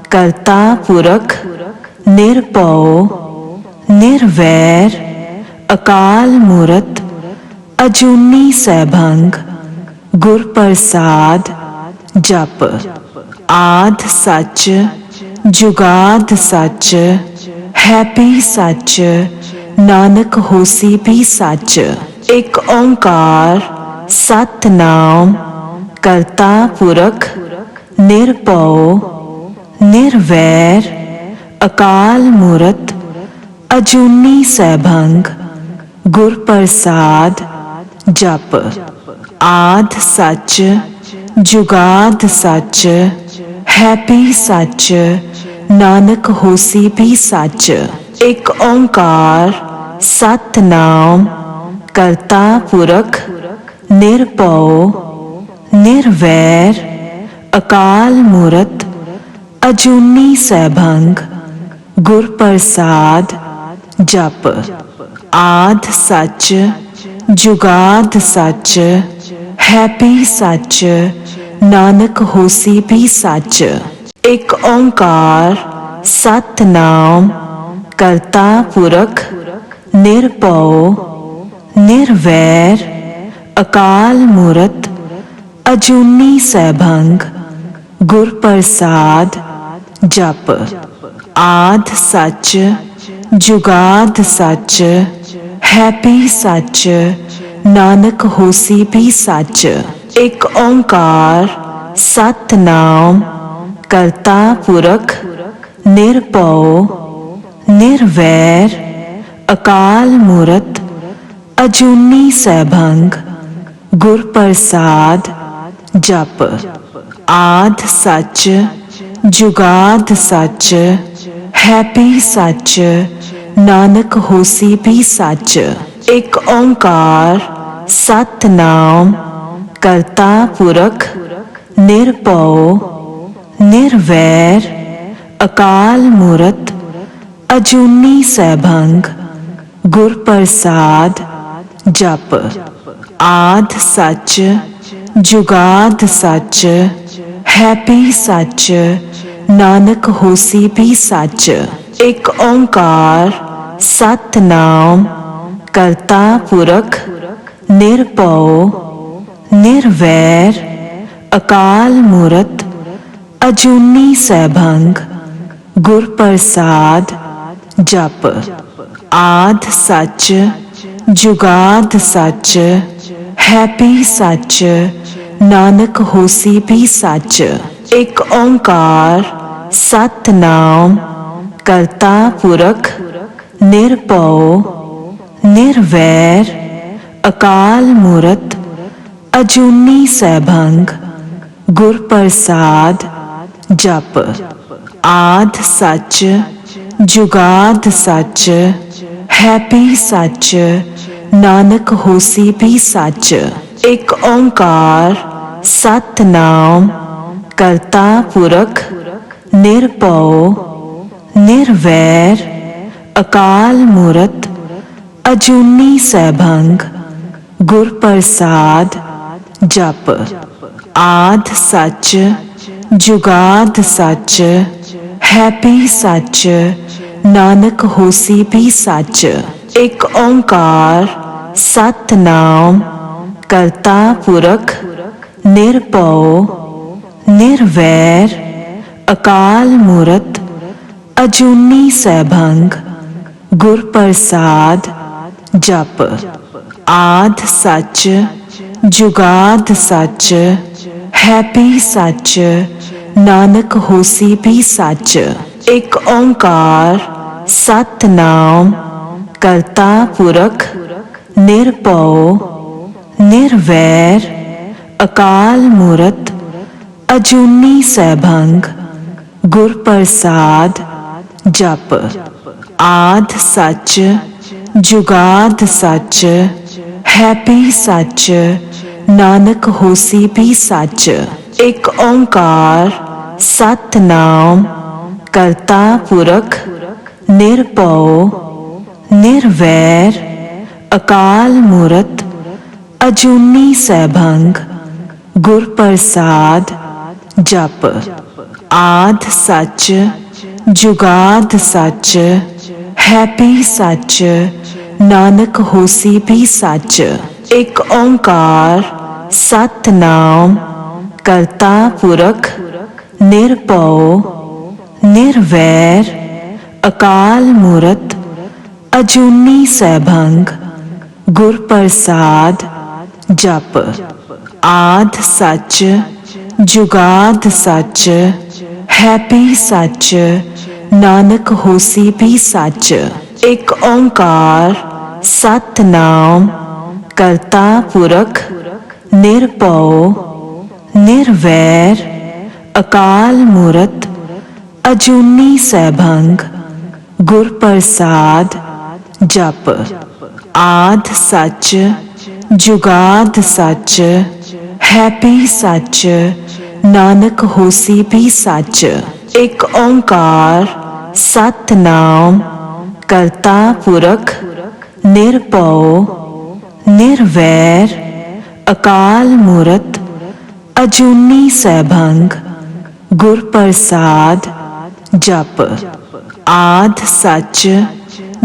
ਕਰਤਾ ਪੁਰਖ ਨਿਰਭਉ ਨਿਰਵੈਰ ਅਕਾਲ ਮੂਰਤ ਅਜੂਨੀ ਸੈਭੰਗ ਗੁਰ ਪ੍ਰਸਾਦ ਜਪ। ਆਦਿ ਸੱਚ ਜੁਗਾਦ ਸੱਚ ਹੈਪੀ ਸੱਚ ਨਾਨਕ ਹੋਸੀ ਵੀ ਸੱਚ। ਇੱਕ ਓੰਕਾਰ ਸਤਿਨਾਮ ਕਰਤਾ ਪੁਰਖ ਨਿਰਭਉ ਨਿਰਵੈਰ ਅਕਾਲ ਮੂਰਤ ਅਜੂਨੀ ਸੈਭੰਗ ਗੁਰ ਪ੍ਰਸਾਦ ਜਪ। ਆਦਿ ਸੱਚ ਜੁਗਾਦ ਸੱਚ ਹੈਪੀ ਸੱਚ ਨਾਨਕ ਹੋਸੀ ਵੀ ਸੱਚ। ਇੱਕ ਓੰਕਾਰ ਸਤਿਨਾਮ ਕਰਤਾ ਪੁਰਖ ਨਿਰਭਉ ਨਿਰਵੈਰ ਅਕਾਲ ਮੂਰਤ ਅਜੂਨੀ ਸੈਭੰਗ ਗੁਰ ਪ੍ਰਸਾਦ ਜਪ। ਆਦਿ ਸੱਚ ਜੁਗਾਦ ਸੱਚ ਹੈਪੀ ਸੱਚ ਨਾਨਕ ਹੋਸੀ ਵੀ ਸੱਚ। ਇੱਕ ਓੰਕਾਰ ਸਤਿਨਾਮ ਕਰਤਾ ਪੁਰਖ ਨਿਰਭਉ ਨਿਰਵੈਰ ਅਕਾਲ ਮੂਰਤ ਅਜੂਨੀ ਸੈਭੰਗ ਗੁਰ ਪ੍ਰਸਾਦ ਜਪ। ਆਦਿ ਸੱਚ ਜੁਗਾਦ ਸੱਚ ਹੈਪੀ ਸੱਚ ਨਾਨਕ ਹੋਸੀ ਵੀ ਸੱਚ। ਇੱਕ ਓੰਕਾਰ ਸਤਿਨਾਮ ਕਰਤਾ ਪੁਰਖ ਨਿਰਭਉ ਨਿਰਵੈਰ ਅਕਾਲ ਮੂਰਤ ਅਜੂਨੀ ਸੈਭੰਗ ਗੁਰ ਪ੍ਰਸਾਦ ਜਪ। ਆਦਿ ਸੱਚ ਜੁਗਾਦ ਸੱਚ ਹੈਪੀ ਸੱਚ, ਨਾਨਕ ਹੋਸੀ ਵੀ ਸੱਚ। ਇੱਕ ਓੰਕਾਰ ਸਤਿਨਾਮ ਕਰਤਾ ਪੁਰਖ ਨਿਰਭਉ ਨਿਰਵੈਰ ਅਕਾਲ ਮੂਰਤ ਅਜੂਨੀ ਸੈਭੰਗ ਗੁਰ ਪ੍ਰਸਾਦ ਜਪ। ਆਦਿ ਸੱਚ ਜੁਗਾਦ ਸੱਚ ਹੈਪੀ ਸੱਚ, ਨਾਨਕ ਹੋਸੀ ਵੀ ਸੱਚ। ਇੱਕ ਓੰਕਾਰ ਸਤਿਨਾਮ ਕਰਤਾ ਪੁਰਖ ਨਿਰਭਉ ਨਿਰਵੈਰ ਅਕਾਲ ਮੂਰਤ ਅਜੂਨੀ ਸੈਭੰਗ ਗੁਰ ਪ੍ਰਸਾਦ ਜਪ। ਆਦਿ ਸੱਚ ਜੁਗਾਦ ਸੱਚ ਹੈਪੀ ਸੱਚ, ਨਾਨਕ ਹੋਸੀ ਵੀ ਸੱਚ। ਇੱਕ ਓੰਕਾਰ ਸਤਿਨਾਮ ਕਰਤਾ ਪੁਰਖ ਨਿਰਭਉ ਨਿਰਵੈਰ ਅਕਾਲ ਮੂਰਤ ਅਜੂਨੀ ਸੈਭੰਗ ਗੁਰ ਪ੍ਰਸਾਦ ਜਪ। ਆਦਿ ਸੱਚ ਜੁਗਾਦ ਸੱਚ ਹੈਪੀ ਸੱਚ, ਨਾਨਕ ਹੋਸੀ ਵੀ ਸੱਚ। ਇੱਕ ਓੰਕਾਰ ਸਤਿਨਾਮ ਕਰਤਾ ਪੁਰਖ ਨਿਰਭਉ ਨਿਰਵੈਰ ਅਕਾਲ ਮੂਰਤ ਅਜੂਨੀ ਸੈਭੰਗ ਗੁਰ ਪ੍ਰਸਾਦ ਜਪ। ਆਦਿ ਸੱਚ ਜੁਗਾਦ ਸੱਚ ਹੈਪੀ ਸੱਚ, ਨਾਨਕ ਹੋਸੀ ਵੀ ਸੱਚ। ਇੱਕ ਓੰਕਾਰ ਸਤਿਨਾਮ ਕਰਤਾ ਪੁਰਖ ਨਿਰਭਉ ਨਿਰਵੈਰ ਅਕਾਲ ਮੂਰਤ ਅਜੂਨੀ ਸੈਭੰਗ ਗੁਰ ਪ੍ਰਸਾਦ ਜਪ। ਆਦਿ ਸੱਚ ਜੁਗਾਦ ਸੱਚ ਹੈਪੀ ਸੱਚ, ਨਾਨਕ ਹੋਸੀ ਵੀ ਸੱਚ। ਇੱਕ ਓੰਕਾਰ ਸਤਿਨਾਮ ਕਰਤਾ ਪੁਰਖ ਨਿਰਭਉ ਨਿਰਵੈਰ ਅਕਾਲ ਮੂਰਤ ਅਜੂਨੀ ਸੈਭੰਗ ਗੁਰ ਪ੍ਰਸਾਦ ਜਪ। ਆਦਿ ਸੱਚ ਜੁਗਾਦ ਸੱਚ ਹੈਪੀ ਸੱਚ, ਨਾਨਕ ਹੋਸੀ ਵੀ ਸੱਚ। ਇੱਕ ਓੰਕਾਰ ਸਤਿਨਾਮ ਕਰਤਾ ਪੁਰਖ ਨਿਰਭਉ ਨਿਰਵੈਰ ਅਕਾਲ ਮੂਰਤ ਅਜੂਨੀ ਸੈਭੰਗ ਗੁਰ ਪ੍ਰਸਾਦ ਜਪ। ਆਦਿ ਸੱਚ ਜੁਗਾਦ ਸੱਚ ਹੈਪੀ ਸੱਚ, ਨਾਨਕ ਹੋਸੀ ਵੀ ਸੱਚ। ਇੱਕ ਓੰਕਾਰ ਸਤਿਨਾਮ ਕਰਤਾ ਪੁਰਖ ਨਿਰਭਉ ਨਿਰਵੈਰ ਅਕਾਲ ਮੂਰਤ ਅਜੂਨੀ ਸੈਭੰਗ ਗੁਰ ਪ੍ਰਸਾਦ ਜਪ। ਆਦਿ ਸੱਚ ਜੁਗਾਦ ਸੱਚ ਹੈਪੀ ਸੱਚ, ਨਾਨਕ ਹੋਸੀ ਵੀ ਸੱਚ। ਇੱਕ ਓੰਕਾਰ ਸਤਿਨਾਮ ਕਰਤਾ ਪੁਰਖ ਨਿਰਭਉ ਨਿਰਵੈਰ ਅਕਾਲ ਮੂਰਤ ਅਜੂਨੀ ਸੈਭੰਗ ਗੁਰ ਪ੍ਰਸਾਦ ਜਪ। ਆਦਿ ਸੱਚ ਜੁਗਾਦ ਸੱਚ ਹੈਪੀ ਸੱਚ, ਨਾਨਕ ਹੋਸੀ ਵੀ ਸੱਚ। ਇੱਕ ਓੰਕਾਰ ਸਤਿਨਾਮ ਕਰਤਾ ਪੁਰਖ ਨਿਰਭਉ ਨਿਰਵੈਰ ਅਕਾਲ ਮੂਰਤ ਅਜੂਨੀ ਸੈਭੰਗ ਗੁਰ ਪ੍ਰਸਾਦ ਜਪ। ਆਦਿ ਸੱਚ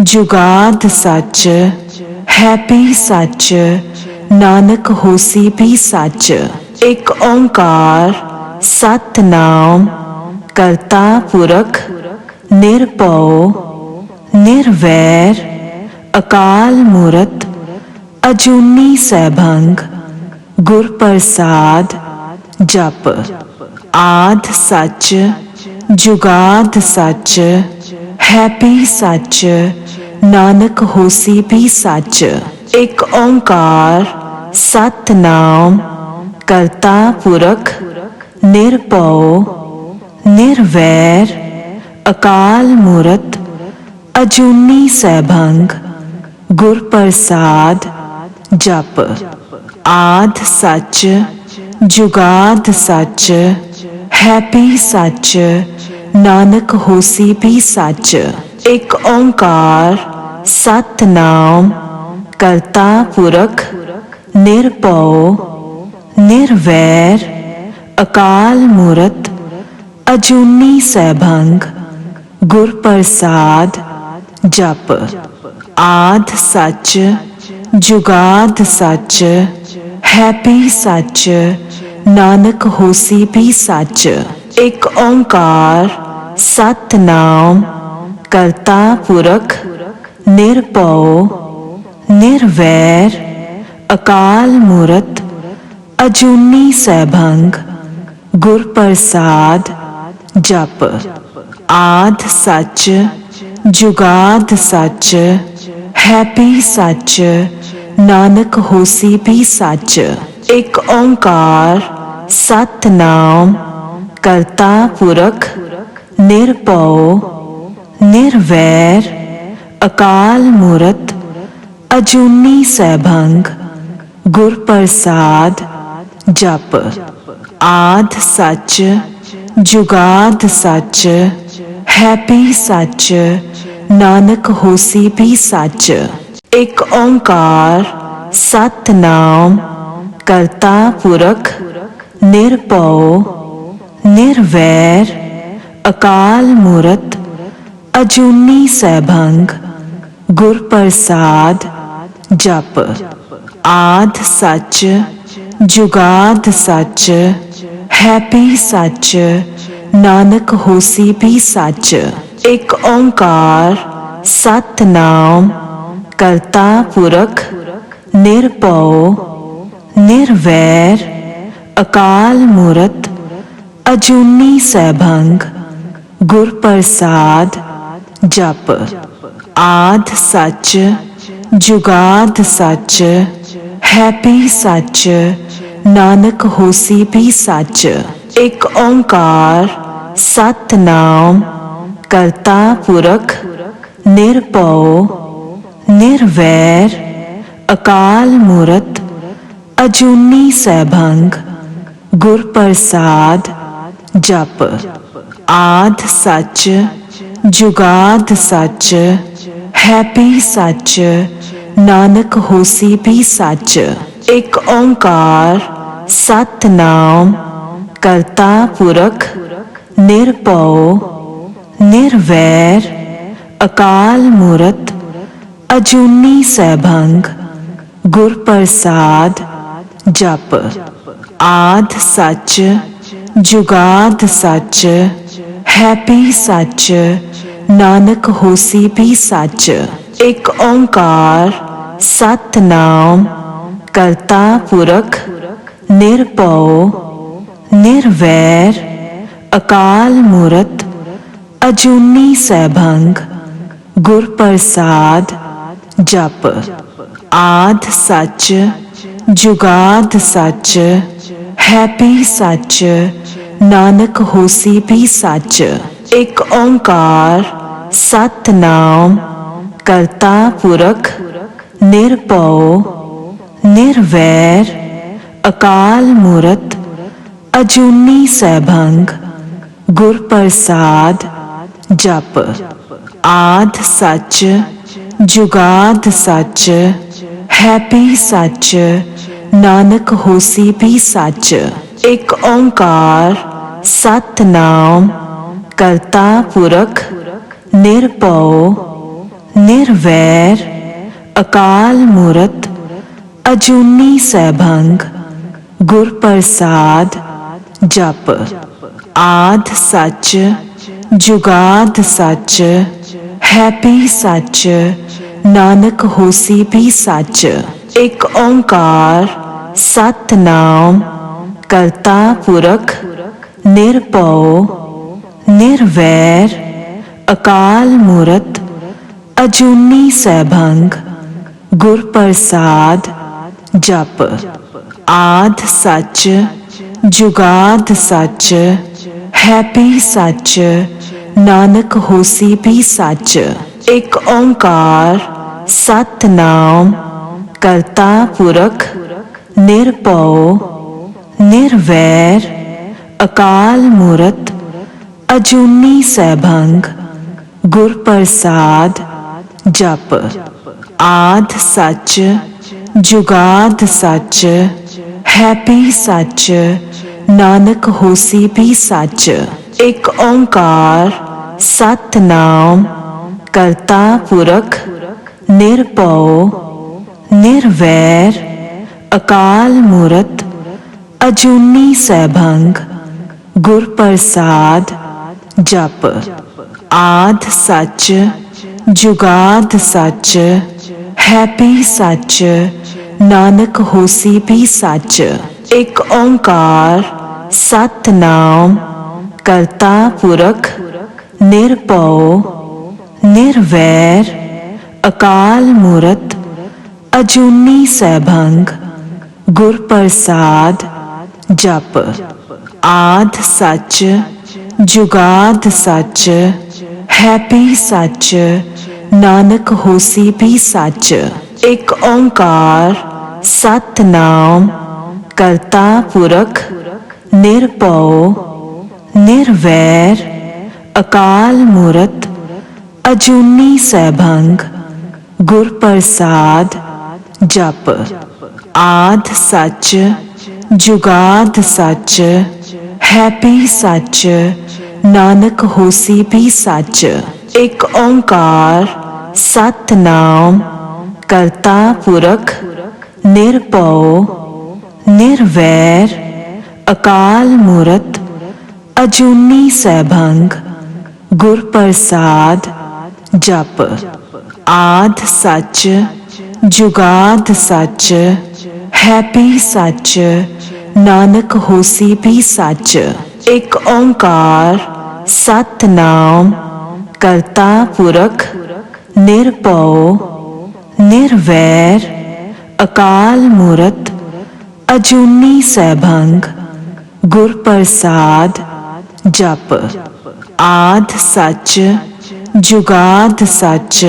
ਜੁਗਾਦ ਸੱਚ ਹੈਪੀ ਸੱਚ, ਨਾਨਕ ਹੋਸੀ ਵੀ ਸੱਚ। ਇੱਕ ਓੰਕਾਰ ਸਤਿਨਾਮ ਕਰਤਾ ਪੁਰਖ ਨਿਰਭਉ ਨਿਰਵੈਰ ਅਕਾਲ ਮੂਰਤ ਅਜੂਨੀ ਸੈਭੰਗ ਗੁਰ ਪ੍ਰਸਾਦ ਜਪ। ਆਦਿ ਸੱਚ ਜੁਗਾਦ ਸੱਚ ਹੈਪੀ ਸੱਚ, ਨਾਨਕ ਹੋਸੀ ਵੀ ਸੱਚ। ਇੱਕ ਓੰਕਾਰ ਸਤਿਨਾਮ ਕਰਤਾ ਪੁਰਖ ਨਿਰਭਉ ਨਿਰਵੈਰ ਅਕਾਲ ਮੂਰਤ ਅਜੂਨੀ ਸੈਭੰਗ ਗੁਰ ਪ੍ਰਸਾਦ ਜਪ। ਆਦਿ ਸੱਚ ਜੁਗਾਦ ਸੱਚ ਹੈਪੀ ਸੱਚ ਨਾਨਕ ਹੋਸੀ ਵੀ ਸੱਚ। ਇੱਕ ਓੰਕਾਰ ਸਤਿਨਾਮ ਕਰਤਾ ਪੁਰਖ ਨਿਰਭਉ ਨਿਰਵੈਰ ਅਕਾਲ ਮੂਰਤ ਅਜੂਨੀ ਸੈਭੰਗ ਗੁਰ ਪ੍ਰਸਾਦ ਜਪ। ਆਦਿ ਸੱਚ ਜੁਗਾਦ ਸੱਚ ਹੈਪੀ ਸੱਚ ਨਾਨਕ ਹੋਸੀ ਵੀ ਸੱਚ। ਇੱਕ ਓੰਕਾਰ ਸਤਿਨਾਮ ਕਰਤਾ ਪੁਰਖ ਨਿਰਭਉ ਨਿਰਵੈਰ ਅਕਾਲ ਮੂਰਤ ਅਜੂਨੀ ਸੈਭੰਗ ਗੁਰ ਪ੍ਰਸਾਦ ਜਪ। ਆਦਿ ਸੱਚ ਜੁਗਾਦ ਸੱਚ ਹੈਪੀ ਸੱਚ ਨਾਨਕ ਹੋਸੀ ਵੀ ਸੱਚ। ਇੱਕ ਓੰਕਾਰ ਸਤਿਨਾਮ ਕਰਤਾ ਪੁਰਖ ਨਿਰਭਉ ਨਿਰਵੈਰ ਅਕਾਲ ਮੂਰਤ ਅਜੂਨੀ ਸੈਭੰਗ ਗੁਰ ਪ੍ਰਸਾਦ ਜਪ। ਆਦਿ ਸੱਚ ਜੁਗਾਦ ਸੱਚ ਹੈਪੀ ਸੱਚ ਨਾਨਕ ਹੋਸੀ ਵੀ ਸੱਚ। ਇੱਕ ਓੰਕਾਰ ਸਤਿਨਾਮ ਕਰਤਾ ਪੁਰਖ ਨਿਰਭਉ ਨਿਰਵੈਰ ਅਕਾਲ ਮੂਰਤ ਅਜੂਨੀ ਸੈਭੰਗ ਗੁਰ ਪ੍ਰਸਾਦ ਜਪ। ਆਦਿ ਸੱਚ ਜੁਗਾਦ ਸੱਚ ਹੈਪੀ ਸੱਚ ਨਾਨਕ ਹੋਸੀ ਵੀ ਸੱਚ। ਇੱਕ ਓੰਕਾਰ ਸਤਿਨਾਮ ਕਰਤਾ ਪੁਰਖ ਨਿਰਭਉ ਨਿਰਵੈਰ ਅਕਾਲ ਮੂਰਤ ਅਜੂਨੀ ਸੈਭੰਗ ਗੁਰ ਪ੍ਰਸਾਦ ਜਪ। ਆਦਿ ਸੱਚ ਜੁਗਾਦ ਸੱਚ ਹੈਪੀ ਸੱਚ ਨਾਨਕ ਹੋਸੀ ਵੀ ਸੱਚ। ਇੱਕ ਓੰਕਾਰ ਸਤਿਨਾਮ ਕਰਤਾ ਪੁਰਖ ਨਿਰਭਉ ਨਿਰਵੈਰ ਅਕਾਲ ਮੂਰਤ ਅਜੂਨੀ ਸੈਭੰਗ ਗੁਰ ਪ੍ਰਸਾਦ ਜਪ। ਆਦਿ ਸੱਚ ਜੁਗਾਦ ਸੱਚ ਹੈਪੀ ਸੱਚ ਨਾਨਕ ਹੋਸੀ ਵੀ ਸੱਚ। ਇੱਕ ਓੰਕਾਰ ਸਤਿਨਾਮ ਕਰਤਾ ਪੁਰਖ ਨਿਰਭਉ ਨਿਰਵੈਰ ਅਕਾਲ ਮੂਰਤ ਅਜੂਨੀ ਸੈਭੰਗ ਗੁਰ ਪ੍ਰਸਾਦ ਜਪ। ਆਦਿ ਸੱਚ ਜੁਗਾਦ ਸੱਚ ਹੈਪੀ ਸੱਚ ਨਾਨਕ ਹੋਸੀ ਵੀ ਸੱਚ। ਇੱਕ ਓੰਕਾਰ ਸਤਿਨਾਮ ਕਰਤਾ ਪੁਰਖ ਨਿਰਭਉ ਨਿਰਵੈਰ ਅਕਾਲ ਮੂਰਤ ਅਜੂਨੀ ਸੈਭੰਗ ਗੁਰ ਪ੍ਰਸਾਦ ਜਪ। ਆਦਿ ਸੱਚ ਜੁਗਾਦ ਸੱਚ ਹੈਪੀ ਸੱਚ ਨਾਨਕ ਹੋਸੀ ਵੀ ਸੱਚ। ਇੱਕ ਓੰਕਾਰ ਸਤਿਨਾਮ ਕਰਤਾ ਪੁਰਖ ਨਿਰਭਉ ਨਿਰਵੈਰ ਅਕਾਲ ਮੂਰਤ ਅਜੂਨੀ ਸੈਭੰਗ ਗੁਰ ਪ੍ਰਸਾਦ ਜਪ। ਆਦਿ ਸੱਚ ਜੁਗਾਦ ਸੱਚ ਹੈਪੀ ਸੱਚ ਨਾਨਕ ਹੋਸੀ ਵੀ ਸੱਚ। ਇੱਕ ਓੰਕਾਰ ਸਤਿਨਾਮ ਕਰਤਾ ਪੁਰਖ ਨਿਰਭਉ ਨਿਰਵੈਰ ਅਕਾਲ ਮੂਰਤ ਅਜੂਨੀ ਸੈਭੰਗ ਗੁਰ ਪ੍ਰਸਾਦ ਜਪ। ਆਦਿ ਸੱਚ ਜੁਗਾਦ ਸੱਚ ਹੈਪੀ ਸੱਚ ਨਾਨਕ ਹੋਸੀ ਵੀ ਸੱਚ। ਇੱਕ ਓੰਕਾਰ ਸਤਿਨਾਮ ਕਰਤਾ ਪੁਰਖ ਨਿਰਭਉ ਨਿਰਵੈਰ ਅਕਾਲ ਮੂਰਤ ਅਜੂਨੀ ਸੈਭੰਗ ਗੁਰ ਪ੍ਰਸਾਦ ਜਪ। ਆਦਿ ਸੱਚ ਜੁਗਾਦ ਸੱਚ ਹੈਪੀ ਸੱਚ नानक होसी भी सच। एक ओंकार सतनाम करता पुरख निरभਉ निर्वैर अकाल मूरत अजूनी सैभंग गुर प्रसाद जप। आद सच जुगाद सच है भी सच नानक होसी भी सच। एक ओंकार सतनाम करता पुरख निरभਉ निर्वैर अकाल मूरत अजूनी सैभंग गुर प्रसाद जप। आद सच जुगाद सच है भी सच नानक होसी भी सच। एक ओंकार सतनाम करता पुरख निरभਉ निर्वैर अकाल मूरत अजूनी सैभंग गुर प्रसाद जप। आद सच जुगाद सच है भी सच नानक होसी भी सच। एक ओंकार सतनाम करता पुरख निरभਉ निर्वैर अकाल मूरत अजूनी सैभंग गुर प्रसाद जप। आद सच जुगाद सच है भी सच नानक होसी भी सच। एक ओंकार सतनाम करता पुरख निरभਉ निर्वैर अकाल मूरत अजूनी सैभंग गुर प्रसाद जप। आद सच जुगाद सच है भी सच नानक होसी भी सच। एक ओंकार सतनाम करता पुरख निरभਉ निर्वैर अकाल मूरत अजूनी सैभंग गुर प्रसाद जप। आद सच जुगाद सच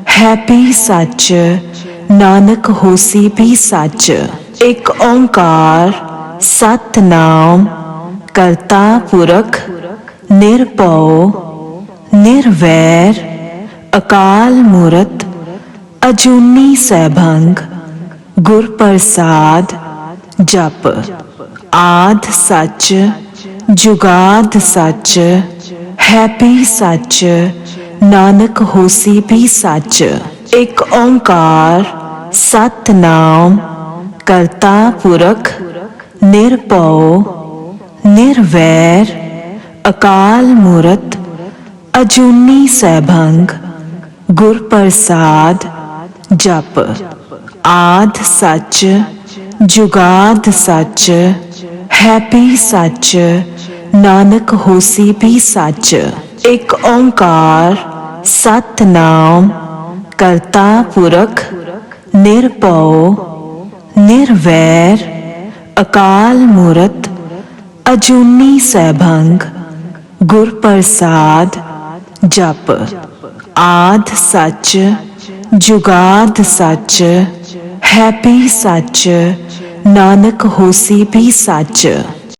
है भी सच नानक होसी भी सच। एक ओंकार सतनाम करता पुरख निरभਉ निर्वैर अकाल मूरत अजूनी सैभंग गुर प्रसाद जप। आद सच जुगाद सच है भी सच नानक होसी भी सच। एक ओंकार सतनाम करता पुरख निरभਉ निर्वैर अकाल मूरत अजूनी सैभंग गुर प्रसाद जप। आद सच जुगाद सच है भी सच नानक होसी भी सच। एक ओंकार सतनाम करता पुरख निरभਉ निर्वैर अकाल मूरत अजूनी सैभंग गुर प्रसाद जप। आद सच जुगाद सच है भी सच नानक होसी भी सच।